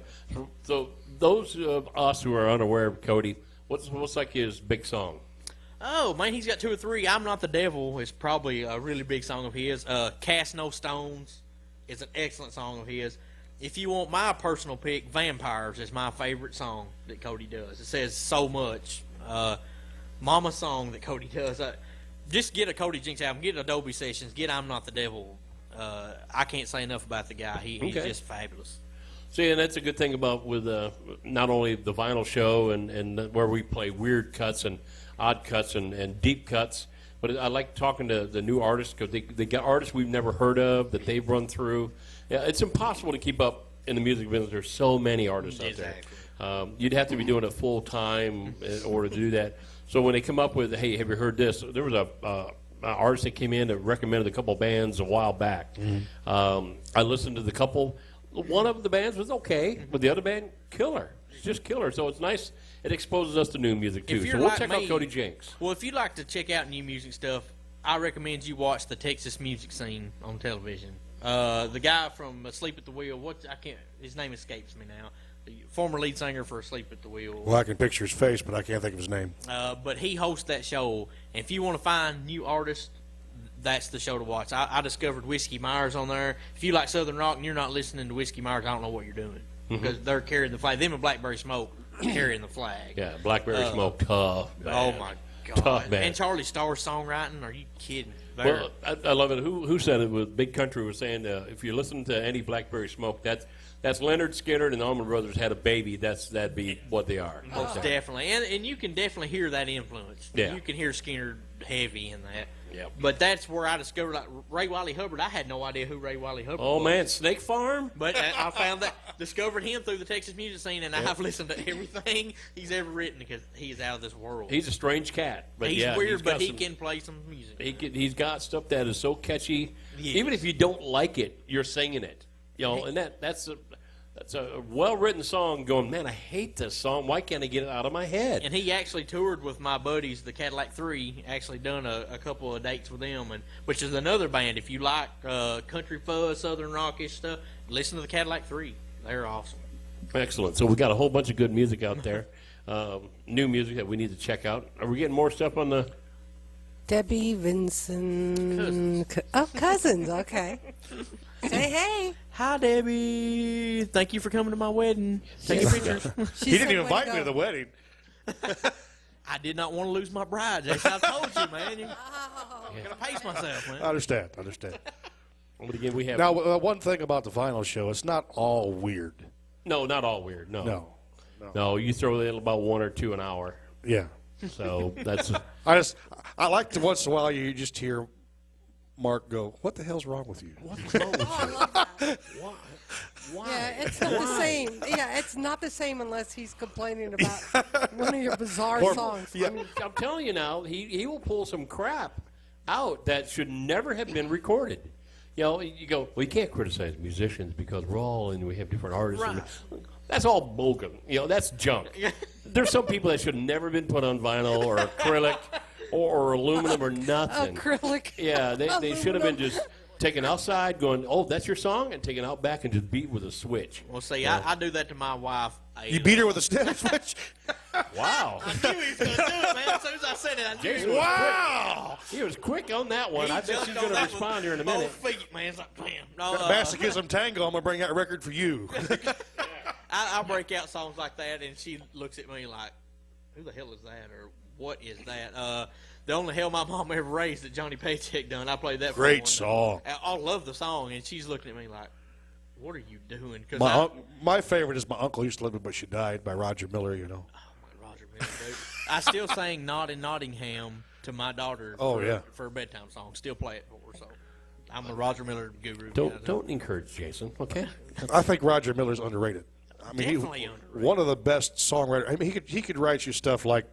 So those of us who are unaware of Cody, what's like his big song? Oh man, he's got 2 or 3. I'm Not the Devil is probably a really big song of his. Cast No Stones is an excellent song of his. If you want my personal pick, Vampires is my favorite song that Cody does. It says so much. Mama song that Cody does. Just get a Cody Jinks album, get Adobe Sessions, get I'm Not the Devil. I can't say enough about the guy. He's Okay. just fabulous. See, and that's a good thing about with not only the vinyl show and where we play weird cuts and odd cuts and deep cuts, but I like talking to the new artists because they got artists we've never heard of that they've run through. Yeah, it's impossible to keep up in the music business. There's so many artists out there. You'd have to be doing it full time in order to do that. So when they come up with, hey, have you heard this? There was an artist that came in that recommended a couple bands a while back. I listened to the couple. One of the bands was okay, but the other band, killer. It's just killer. So it's nice. It exposes us to new music, too. If So you're we'll like check out me- Cody Jinks. Well, if you'd like to check out new music stuff, I recommend you watch the Texas music scene on television. The guy from Asleep at the Wheel, his name escapes me now. The former lead singer for Asleep at the Wheel. Well, I can picture his face, but I can't think of his name. But he hosts that show. And if you want to find new artists, that's the show to watch. I discovered Whiskey Myers on there. If you like Southern rock and you're not listening to Whiskey Myers, I don't know what you're doing. Because they're carrying the flag. Them and Blackberry Smoke carrying the flag. Yeah, Blackberry Smoke, tough. Oh, band. my God. Tough band. And Charlie Starr's songwriting, are you kidding? Well, I love it. Who said it? Was Big Country was saying if you listen to any Blackberry Smoke, that's Leonard Skinner and the Allman Brothers had a baby. That'd be what they are. Most definitely. And you can definitely hear that influence. Yeah. You can hear Skinner heavy in that. Yep. But that's where I discovered Ray Wiley Hubbard. I had no idea who Ray Wiley Hubbard Oh was. man, Snake Farm. But I found that, discovered him through the Texas music scene, and I've listened to everything he's ever written because he is out of this world. He's a strange cat, but He's yeah, weird, he's got but he some- can play some music. He's got stuff that is so catchy. Yes. Even if you don't like it, you're singing it. You know, and that's a well-written song. Going, man, I hate this song. Why can't I get it out of my head? And he actually toured with my buddies, the Cadillac 3, actually done a couple of dates with them, and which is another band. If you like country fuzz, southern rockish stuff, listen to the Cadillac 3. They're awesome. Excellent. So we got a whole bunch of good music out there, new music that we need to check out. Are we getting more stuff on the? Debbie Vincent. Cousins. Okay. Say hey. Hi, Debbie. Thank you for coming to my wedding. Take your pictures. He didn't even invite me to the wedding. I did not want to lose my bride, Jason. I told you, man. I'm going to pace myself, man. I understand. But again, we have Now, one thing about the vinyl show, it's not all weird. no, not all weird. No. You throw in about 1 or 2 an hour. Yeah. So that's I like to once in a while you just hear Mark go, "What the hell's wrong with you?" what's wrong with I love that. Why? Yeah, it's not the same. Yeah, it's not the same unless he's complaining about one of your bizarre songs. yeah. I mean, I'm telling you now, he will pull some crap out that should never have been recorded. You know, you go, well, you can't criticize musicians because we're all and we have different artists. Right. That's all bogus. You know, that's junk. There's some people that should have never been put on vinyl or acrylic or aluminum or nothing. Acrylic. Yeah, they should have been just taken outside, going, oh, that's your song, and taken out back and just beat with a switch. Well, see, I do that to my wife. You beat her with a snare switch? Wow. I knew he was going to do it, man. As soon as I said it, I knew Jason he was Wow! He was quick on that one. I think she's going to respond here in a minute. Both feet, man. It's like, bam. No, Masochism Tango, I'm going to bring out a record for you. I break out songs like that, and she looks at me like, who the hell is that, or what is that? The Only Hell My Mom Ever Raised that Johnny Paycheck done. I played that for Great one. song. I love the song, and she's looking at me like, what are you doing? 'Cause My favorite is My Uncle Used to Love Me But She Died by Roger Miller, you know. Roger Miller, dude. I still sang Not in Nottingham to my daughter for a bedtime song. Still play it for her, so I'm a Roger Miller guru. Don't encourage Jason, okay? I think Roger Miller's underrated. I mean, Definitely underrated. One of the best songwriters. I mean, he could write you stuff like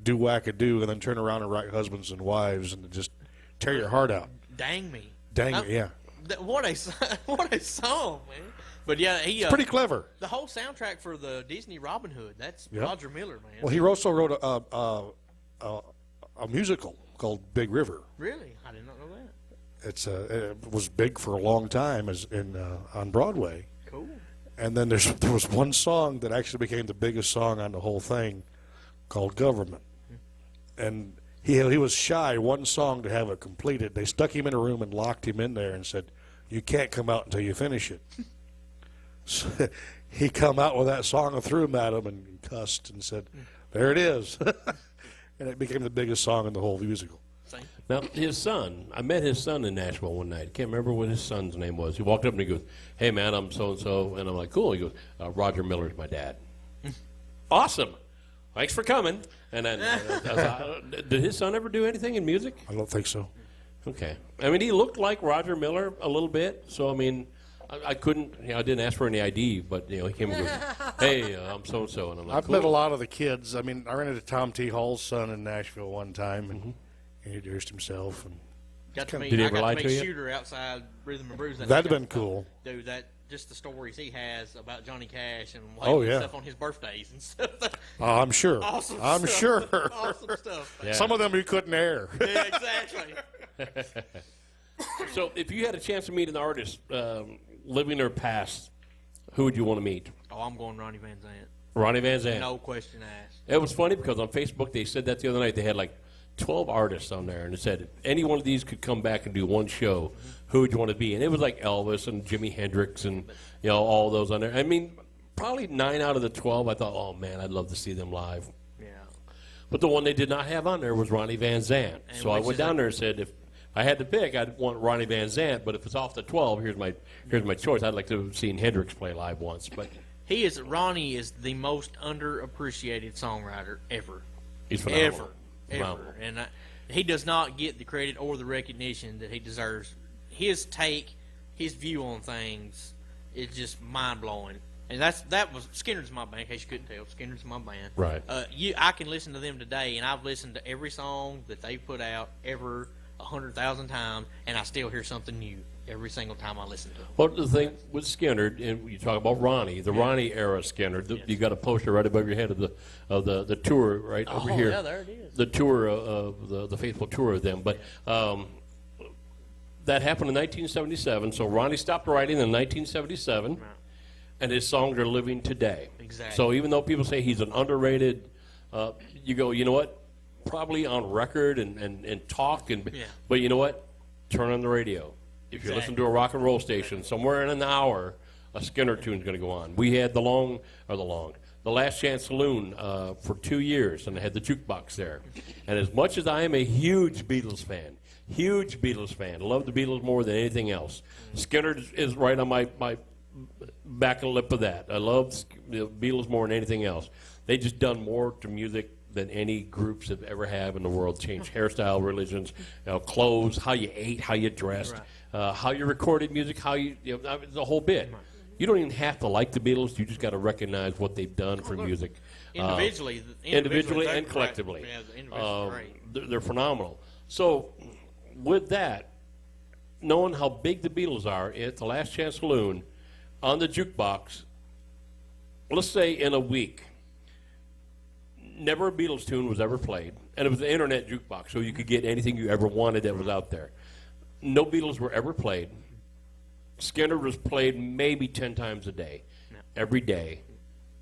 "Do Whack-A-Do" and then turn around and write "Husbands and Wives" and just tear your heart out. Dang me. Yeah. What a song, man. But yeah, he Pretty clever. the whole soundtrack for the Disney Robin Hood. That's Yeah. Roger Miller, man. Well, he also wrote a musical called Big River. Really, I did not know that. It was big for a long time on Broadway. Cool. And then there was one song that actually became the biggest song on the whole thing, called "Government." And he was shy one song to have it completed. They stuck him in a room and locked him in there and said, "You can't come out until you finish it." So he come out with that song and threw him at him and cussed and said, "There it is." And it became the biggest song in the whole musical. Now, his son, I met his son in Nashville one night. I can't remember what his son's name was. He walked up and he goes, "Hey, man, I'm so-and-so." And I'm like, "Cool." He goes, "Roger Miller's my dad." Awesome. Thanks for coming. And then, did his son ever do anything in music? I don't think so. Okay. I mean, he looked like Roger Miller a little bit. So, I mean, I couldn't, I didn't ask for any ID, but, he came and goes, "Hey, I'm so-and-so." And I'm like, I've cool. met a lot of the kids. I mean, I ran into Tom T. Hall's son in Nashville one time and he introduced himself. And Got to meet, Did he I ever got lie to to meet you? Shooter outside Rhythm and Blues. That'd have been cool. Dude, just the stories he has about Johnny Cash and stuff on his birthdays and stuff. I'm sure. Awesome I'm stuff. sure. Awesome stuff. Yeah. Some of them you couldn't air. Yeah, exactly. So, if you had a chance to meet an artist, living or past, who would you want to meet? Oh, I'm going Ronnie Van Zant. Ronnie Van Zant. No question asked. It was funny because on Facebook they said that the other night. They had like 12 artists on there, and it said if any one of these could come back and do one show, who would you want to be? And it was like Elvis and Jimi Hendrix and all those on there. I mean, probably 9 out of the 12. I thought, oh man, I'd love to see them live. Yeah. But the one they did not have on there was Ronnie Van Zant. And So I which went is down a- there and said, if I had to pick, I'd want Ronnie Van Zant. But if it's off the 12, here's my choice. I'd like to have seen Hendrix play live once. But Ronnie is the most underappreciated songwriter ever. he's phenomenal. Ever. Phenomenal. And he does not get the credit or the recognition that he deserves. His take, his view on things is just mind-blowing. And that was Skinner's my band, in case you couldn't tell. Skinner's my band. Right. I can listen to them today, and I've listened to every song that they put out ever 100,000 times, and I still hear something new every single time I listen to them. Well, the thing with Skinner, and you talk about Ronnie, the Ronnie era Skinner. You got a poster right above your head of the tour right over here. Yeah, there it is. The tour of the faithful tour of them. But that happened in 1977. So Ronnie stopped writing in 1977, and his songs are living today. Exactly. So even though people say he's an underrated, you go, you know what? Probably on record and talk, but you know what? Turn on the radio. If you listen to a rock and roll station, somewhere in an hour, a Skinner tune's going to go on. We had the Last Chance Saloon for 2 years, and I had the jukebox there. And as much as I am a huge Beatles fan, love the Beatles more than anything else. Skinner is right on my back and lip of that. I love the Beatles more than anything else. They just done more to music than any groups have ever have in the world. Changed hairstyle, religions, clothes, how you ate, how you dressed, how you recorded music, how the whole bit. You don't even have to like the Beatles. You just got to recognize what they've done for music. Individually Individually and they're collectively. great. Yeah, individually great. They're phenomenal. So with that, knowing how big the Beatles are at the Last Chance Saloon on the jukebox, let's say in a week, never a Beatles tune was ever played. And it was an internet jukebox, so you could get anything you ever wanted that was out there. No Beatles were ever played. Skinner was played maybe 10 times a day, every day,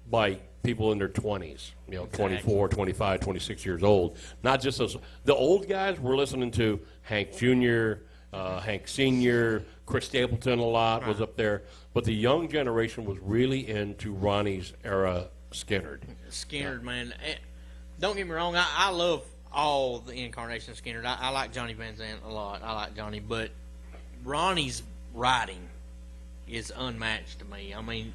by people in their 20s, 24, 25, 26 years old. Not just those. The old guys were listening to Hank Jr., Hank Sr., Chris Stapleton a lot was up there. But the young generation was really into Ronnie's era Skinner. Skinner, man. Don't get me wrong. I love all the incarnation of Skinner. I like Johnny Van Zandt a lot. I like Johnny. But Ronnie's writing is unmatched to me. I mean,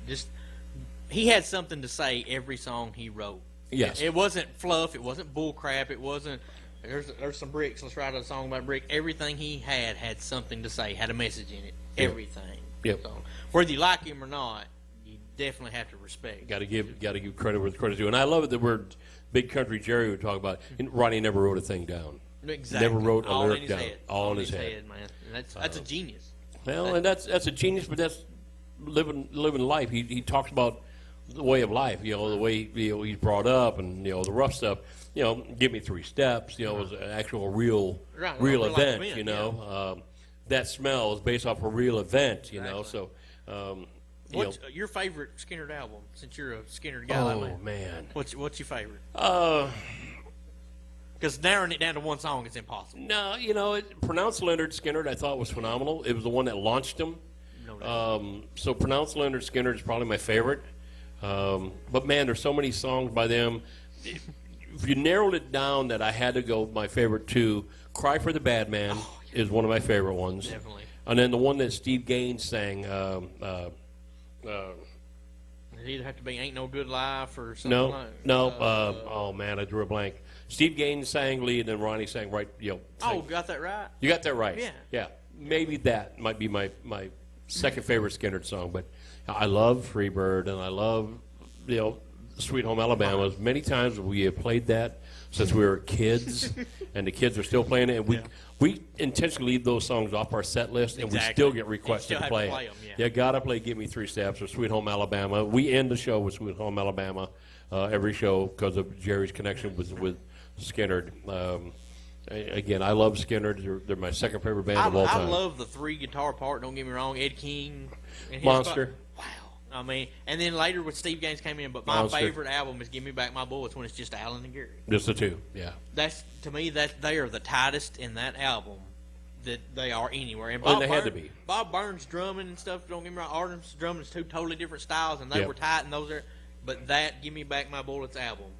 he had something to say every song he wrote. Yes. It wasn't fluff. It wasn't bull crap. It wasn't, there's some bricks. Let's write a song about brick. Everything he had something to say, had a message in it. Everything. Yep. So, whether you like him or not, you definitely have to respect. Got to give credit where credit's due. And I love it that Big Country Jerry would talk about. Ronnie never wrote a thing down. Exactly. Never wrote a all lyric in his down. Head. All in his head. Man. And that's a genius. Well, and that's a genius, but that's living life. He talks about the way of life, the way he's brought up, and the rough stuff. Give me 3 steps. Was an actual real event. That smell is based off a real event. Exactly. So. What's your favorite Skinner album? Since you're a Skinner guy, Oh man, what's your favorite? Because narrowing it down to one song is impossible. No, Pronounce Leonard Skinner I thought was phenomenal. It was the one that launched him. No doubt. So Pronounce Leonard Skinner is probably my favorite. But man, there's so many songs by them. If you narrowed it down, that I had to go my favorite 2. Cry for the Bad Man is one of my favorite ones. Definitely. And then the one that Steve Gaines sang. It either have to be Ain't No Good Life or something Oh man, I drew a blank. Steve Gaines sang lead, and Ronnie sang right. Got that right? You got that right. Yeah. Maybe that might be my second favorite Skinner song, but I love Freebird, and I love Sweet Home Alabama. As many times we have played that since we were kids, and the kids are still playing it. And we intentionally leave those songs off our set list, and we still get requested to play it. You gotta play "Give Me 3 Steps" or "Sweet Home Alabama." We end the show with "Sweet Home Alabama" every show because of Jerry's connection with Skinner. Again, I love Skinner. They're my second favorite band of all time. I love the 3 guitar part. Don't get me wrong. Ed King, and Monster. Wow. I mean, and then later when Steve Gaines came in, but my Monster. favorite album is "Give Me Back My Bullets" when it's just Alan and Gary. Just the 2, yeah. That's to me that they are the tightest in that album that they are anywhere. And Well, they had to be. Bob Burns drumming and stuff. Don't get me wrong. Artem's drumming is 2 totally different styles, and they were tight. And those are, but that "Give Me Back My Bullets" album,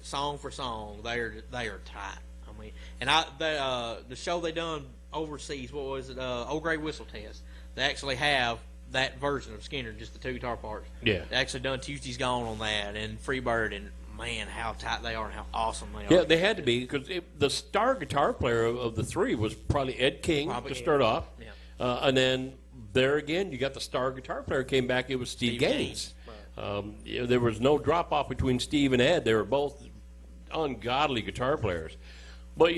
song for song, they are tight. I mean, and the show they done overseas, what was it? Old Grey Whistle Test. They actually have that version of Skinner, just the 2 guitar parts. Yeah. They actually done Tuesday's Gone on that, and Freebird, and man, how tight they are and how awesome they are. Yeah, they had to be, because the star guitar player of the 3 was probably Ed King to start off. Yeah. And then there again, you got the star guitar player came back, it was Steve Gaines. There was no drop-off between Steve and Ed. They were both ungodly guitar players. But,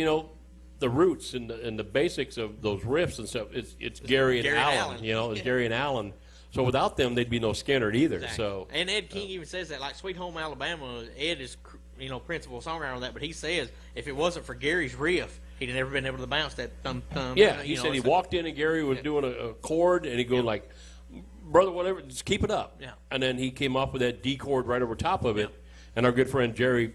the roots and the basics of those riffs and stuff, it's Gary and Alan. It's Gary and Alan. So without them, there'd be no Skinner either. Exactly. So and Ed King even says that, like "Sweet Home Alabama." Ed is principal songwriter on that, but he says if it wasn't for Gary's riff, he'd have never been able to bounce that thumb. Yeah, he said he walked in and Gary was doing a chord, and he'd go like, "Brother, whatever, just keep it up." Yeah. And then he came up with that D chord right over top of it. And our good friend Jerry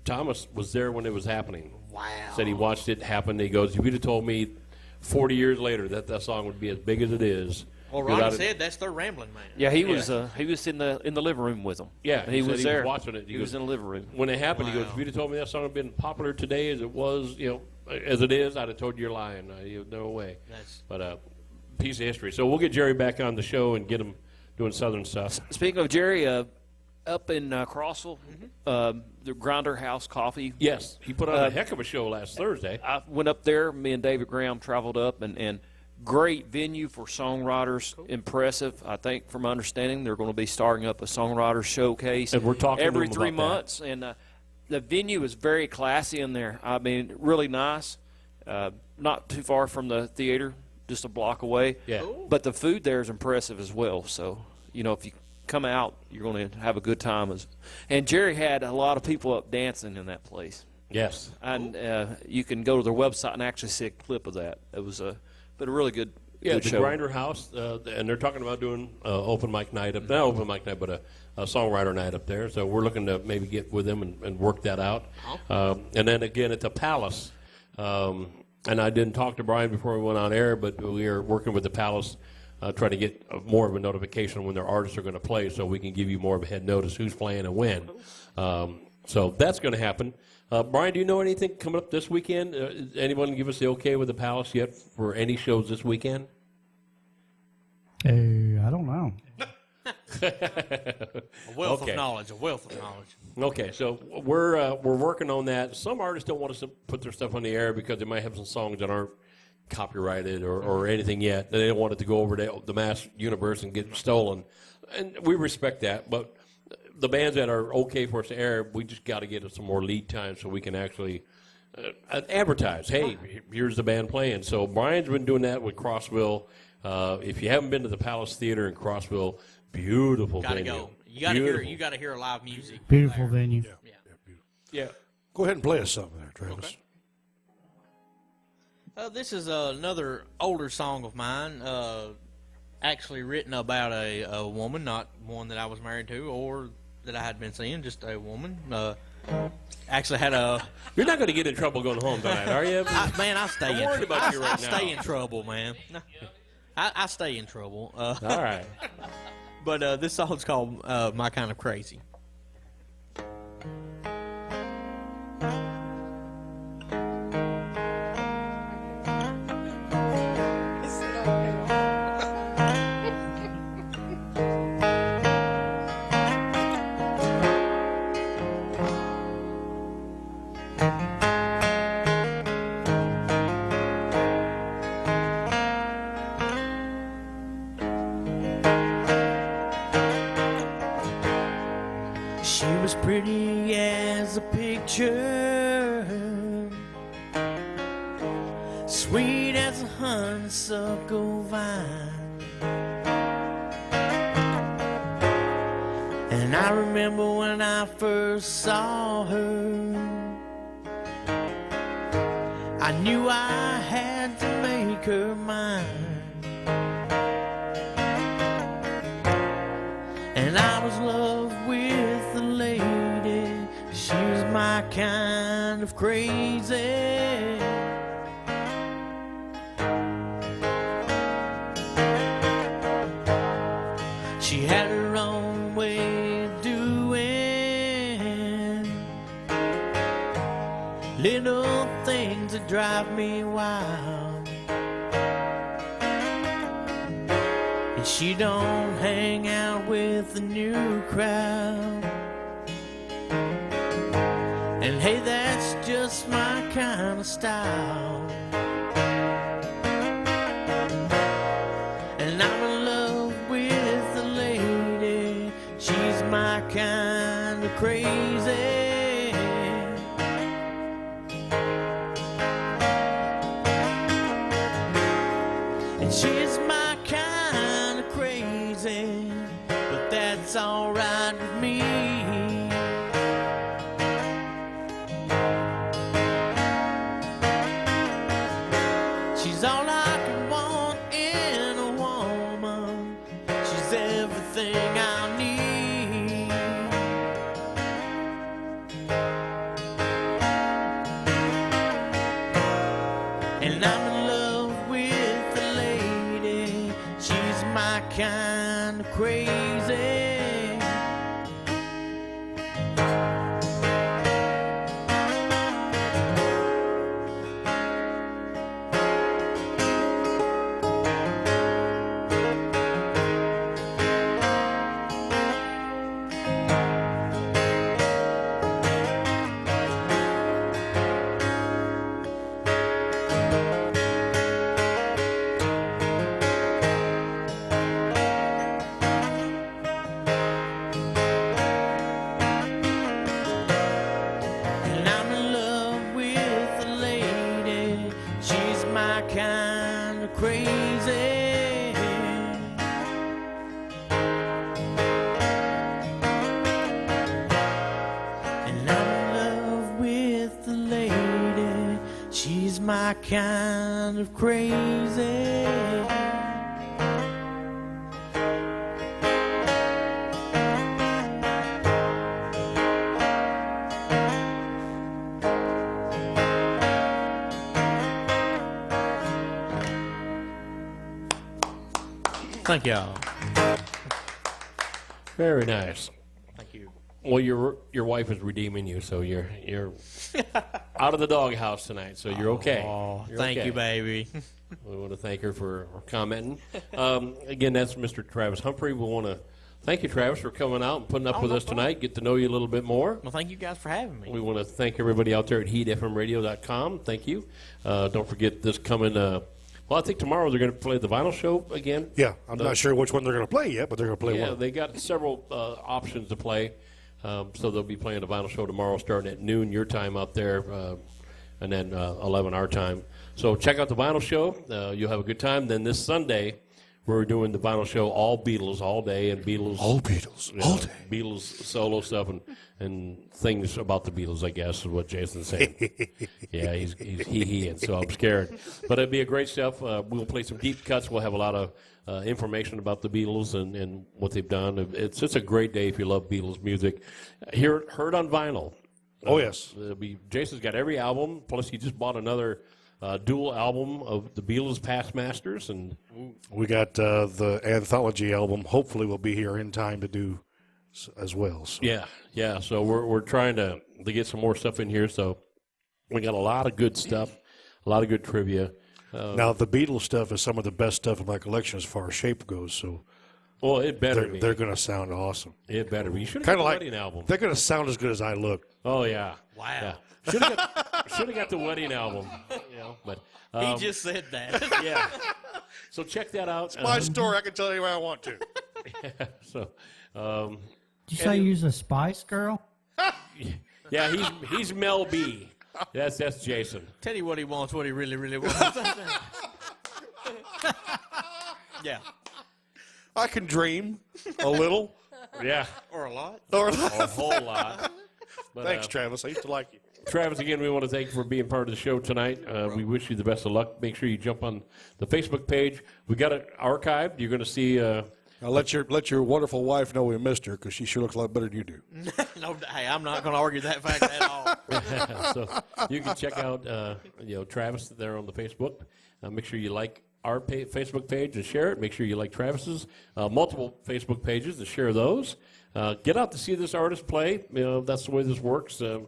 Thomas was there when it was happening. Wow. Said he watched it happen. He goes, "If you'd have told me 40 years later that song would be as big as it is." Well, Ronnie said that's their Rambling Man. Yeah, he was in the living room with them. Yeah, he was there watching it. He was in the living room when it happened. He goes, "If you'd have told me that song had been popular today as it was, as it is, I'd have told you you're lying. No way." But piece of history. So we'll get Jerry back on the show and get him doing Southern stuff. Speaking of Jerry, up in Crossville, the Grinder House Coffee. Yes, he put on a heck of a show last Thursday. I went up there. Me and David Graham traveled up, and great venue for songwriters. Cool. Impressive. I think, from my understanding, they're going to be starting up a songwriter showcase. And we're talking every to them 3 about months. that. And the venue is very classy in there. I mean, really nice. Not too far from the theater just a block away. Yeah. But the food there is impressive as well. So, you know, if you come out, you're going to have a good time. And Jerry had a lot of people up dancing in that place. Yes. And you can go to their website and actually see a clip of that. It was a really good, Yeah, good the show. Grinder House, and they're talking about doing open mic night up, not open mic night, but a songwriter night up there. So we're looking to maybe get with them and work that out. And then again at the Palace, and I didn't talk to Brian before we went on air, but we are working with the Palace, trying to get more of a notification when their artists are going to play, so we can give you more of a head notice who's playing and when. So that's going to happen. Brian, do you know anything coming up this weekend? Anyone give us the okay with the Palace yet for any shows this weekend? I don't know. A wealth Okay. of knowledge. A wealth of knowledge. Okay, so we're working on that. Some artists don't want us to put their stuff on the air because they might have some songs that aren't copyrighted or anything yet. They don't want it to go over the mass universe and get stolen, and we respect that. But the bands that are okay for us to air, we just got to get some more lead time so we can actually advertise. Hey, here's the band playing. So Brian's been doing that with Crossville. If you haven't been to the Palace Theater in Crossville, beautiful Gotta venue. go. You gotta Beautiful. hear. You gotta hear live music. Beautiful venue. Yeah. Go ahead and play us something there, Travis. This is another older song of mine. Actually written about a woman, not one that I was married to or that I had been seeing, just a woman. Actually had a... You're not going to get in trouble going home tonight, are you? I stay I'm in worried trouble. about you right I stay now. in trouble, man. I stay in trouble. All right. But this song's called My Kind of Crazy. She was pretty as a picture, sweet as a honeysuckle vine. And I remember when I first saw her, I knew I had to make her mine. And I was loved with the lady. She was my kind of crazy. She had her own way of doing little things that drive me wild. And she don't hang out with the new crowd. And hey, that's just my kind of style. And I'm in love with the lady. She's my kind of crazy. And she's my kind of crazy, but that's alright with me. She's all I could want in a woman. She's everything I need. my kind of crazy. Thank y'all. Very nice. Thank you. Well, your wife is redeeming you, so you're out of the doghouse tonight, so you're okay. Oh, You're thank okay. you, baby. We want to thank her for commenting. Again, that's Mr. Travis Humphrey. We want to thank you, Travis, for coming out and putting up with no us tonight, get to know you a little bit more. Well, thank you guys for having me. We want to thank everybody out there at heatfmradio.com. Thank you. Don't forget this coming. Well, I think tomorrow they're going to play the vinyl show again. Yeah, I'm not sure which one they're going to play yet, but they're going to play Yeah, one. they got several options to play. So they'll be playing the vinyl show tomorrow starting at noon your time out there, and then 11 our time. So check out the vinyl show. You'll have a good time. Then this Sunday, we're doing the vinyl show all Beatles all day and Beatles. All Beatles, all day. Beatles solo stuff and things about the Beatles, I guess, is what Jason's saying. Yeah, he's he, and so I'm scared. But it'll be a great stuff. We'll play some deep cuts. We'll have a lot of information about the Beatles and what they've done. It's just a great day if you love Beatles music. Heard on vinyl. Oh, yes. Jason's got every album, plus he just bought another dual album of the Beatles Past Masters. And We got the anthology album. Hopefully we'll be here in time to do as well. So. yeah. So we're trying to get some more stuff in here. So we got a lot of good stuff, a lot of good trivia. Now, the Beatles stuff is some of the best stuff in my collection as far as shape goes, so Well, it better be. they're going to sound awesome. It better be. You should have Kind got of the like wedding album. they're going to sound as good as I look. Oh yeah. Wow. Yeah. Should have got the wedding album. You know, but He just said that. yeah. So check that out. My story, I can tell you where I want to. So, Did you say you was a Spice Girl? yeah, he's Mel B. That's Jason. Tell you what he wants, what he really, really wants. Yeah. I can dream a little. Yeah, Or a lot. Or a whole lot. But, Thanks, Travis. I used to like you. Travis, again, we want to thank you for being part of the show tonight. We wish you the best of luck. Make sure you jump on the Facebook page. We got it archived. You're going to see. Now let your wonderful wife know we missed her because she sure looks a lot better than you do. No, hey, I'm not going to argue that fact at all. So you can check out Travis there on the Facebook. Make sure you like our Facebook page and share it. Make sure you like Travis's multiple Facebook pages and share those. Get out to see this artist play. That's the way this works. And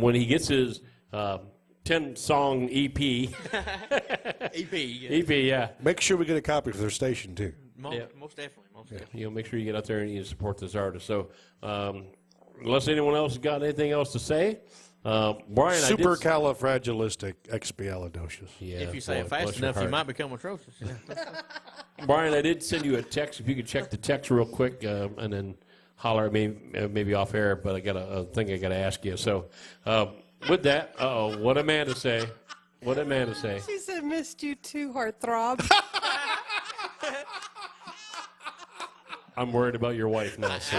when he gets his 10-song EP, EP. Yeah. EP, yeah. Make sure we get a copy for their station too. Most definitely. Most definitely. Make sure you get out there and you support this artist. So, unless anyone else has got anything else to say, Brian, Supercalifragilisticexpialidocious. Yeah, If you say it boy, fast bless your enough, you heart. might become atrocious. Brian, I did send you a text. If you could check the text real quick and then holler at me, maybe off air. But I got a thing I got to ask you. So, with that, what did Amanda say? What did Amanda say? She said, "Missed you too, heartthrob." I'm worried about your wife now. So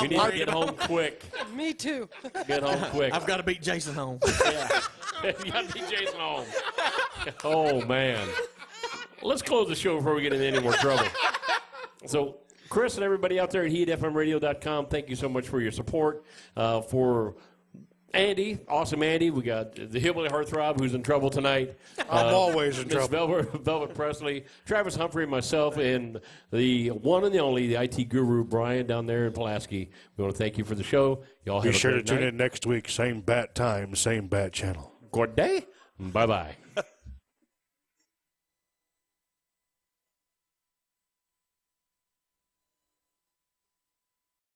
you need to get home quick. Me too. Get home quick. I've got to beat Jason home. Yeah. You got to be Jason home. Oh, man. Let's close the show before we get into any more trouble. So, Chris and everybody out there at heatfmradio.com, thank you so much for your support. For Andy, awesome Andy, we got the Hillbilly Heartthrob who's in trouble tonight. I'm always in Miss trouble. Velvet Presley, Travis Humphrey, myself, and the one and the only, the IT guru, Brian, down there in Pulaski. We want to thank you for the show. Y'all Be have a sure to great tune night. in next week. Same bat time, same bat channel. Good day. Bye-bye.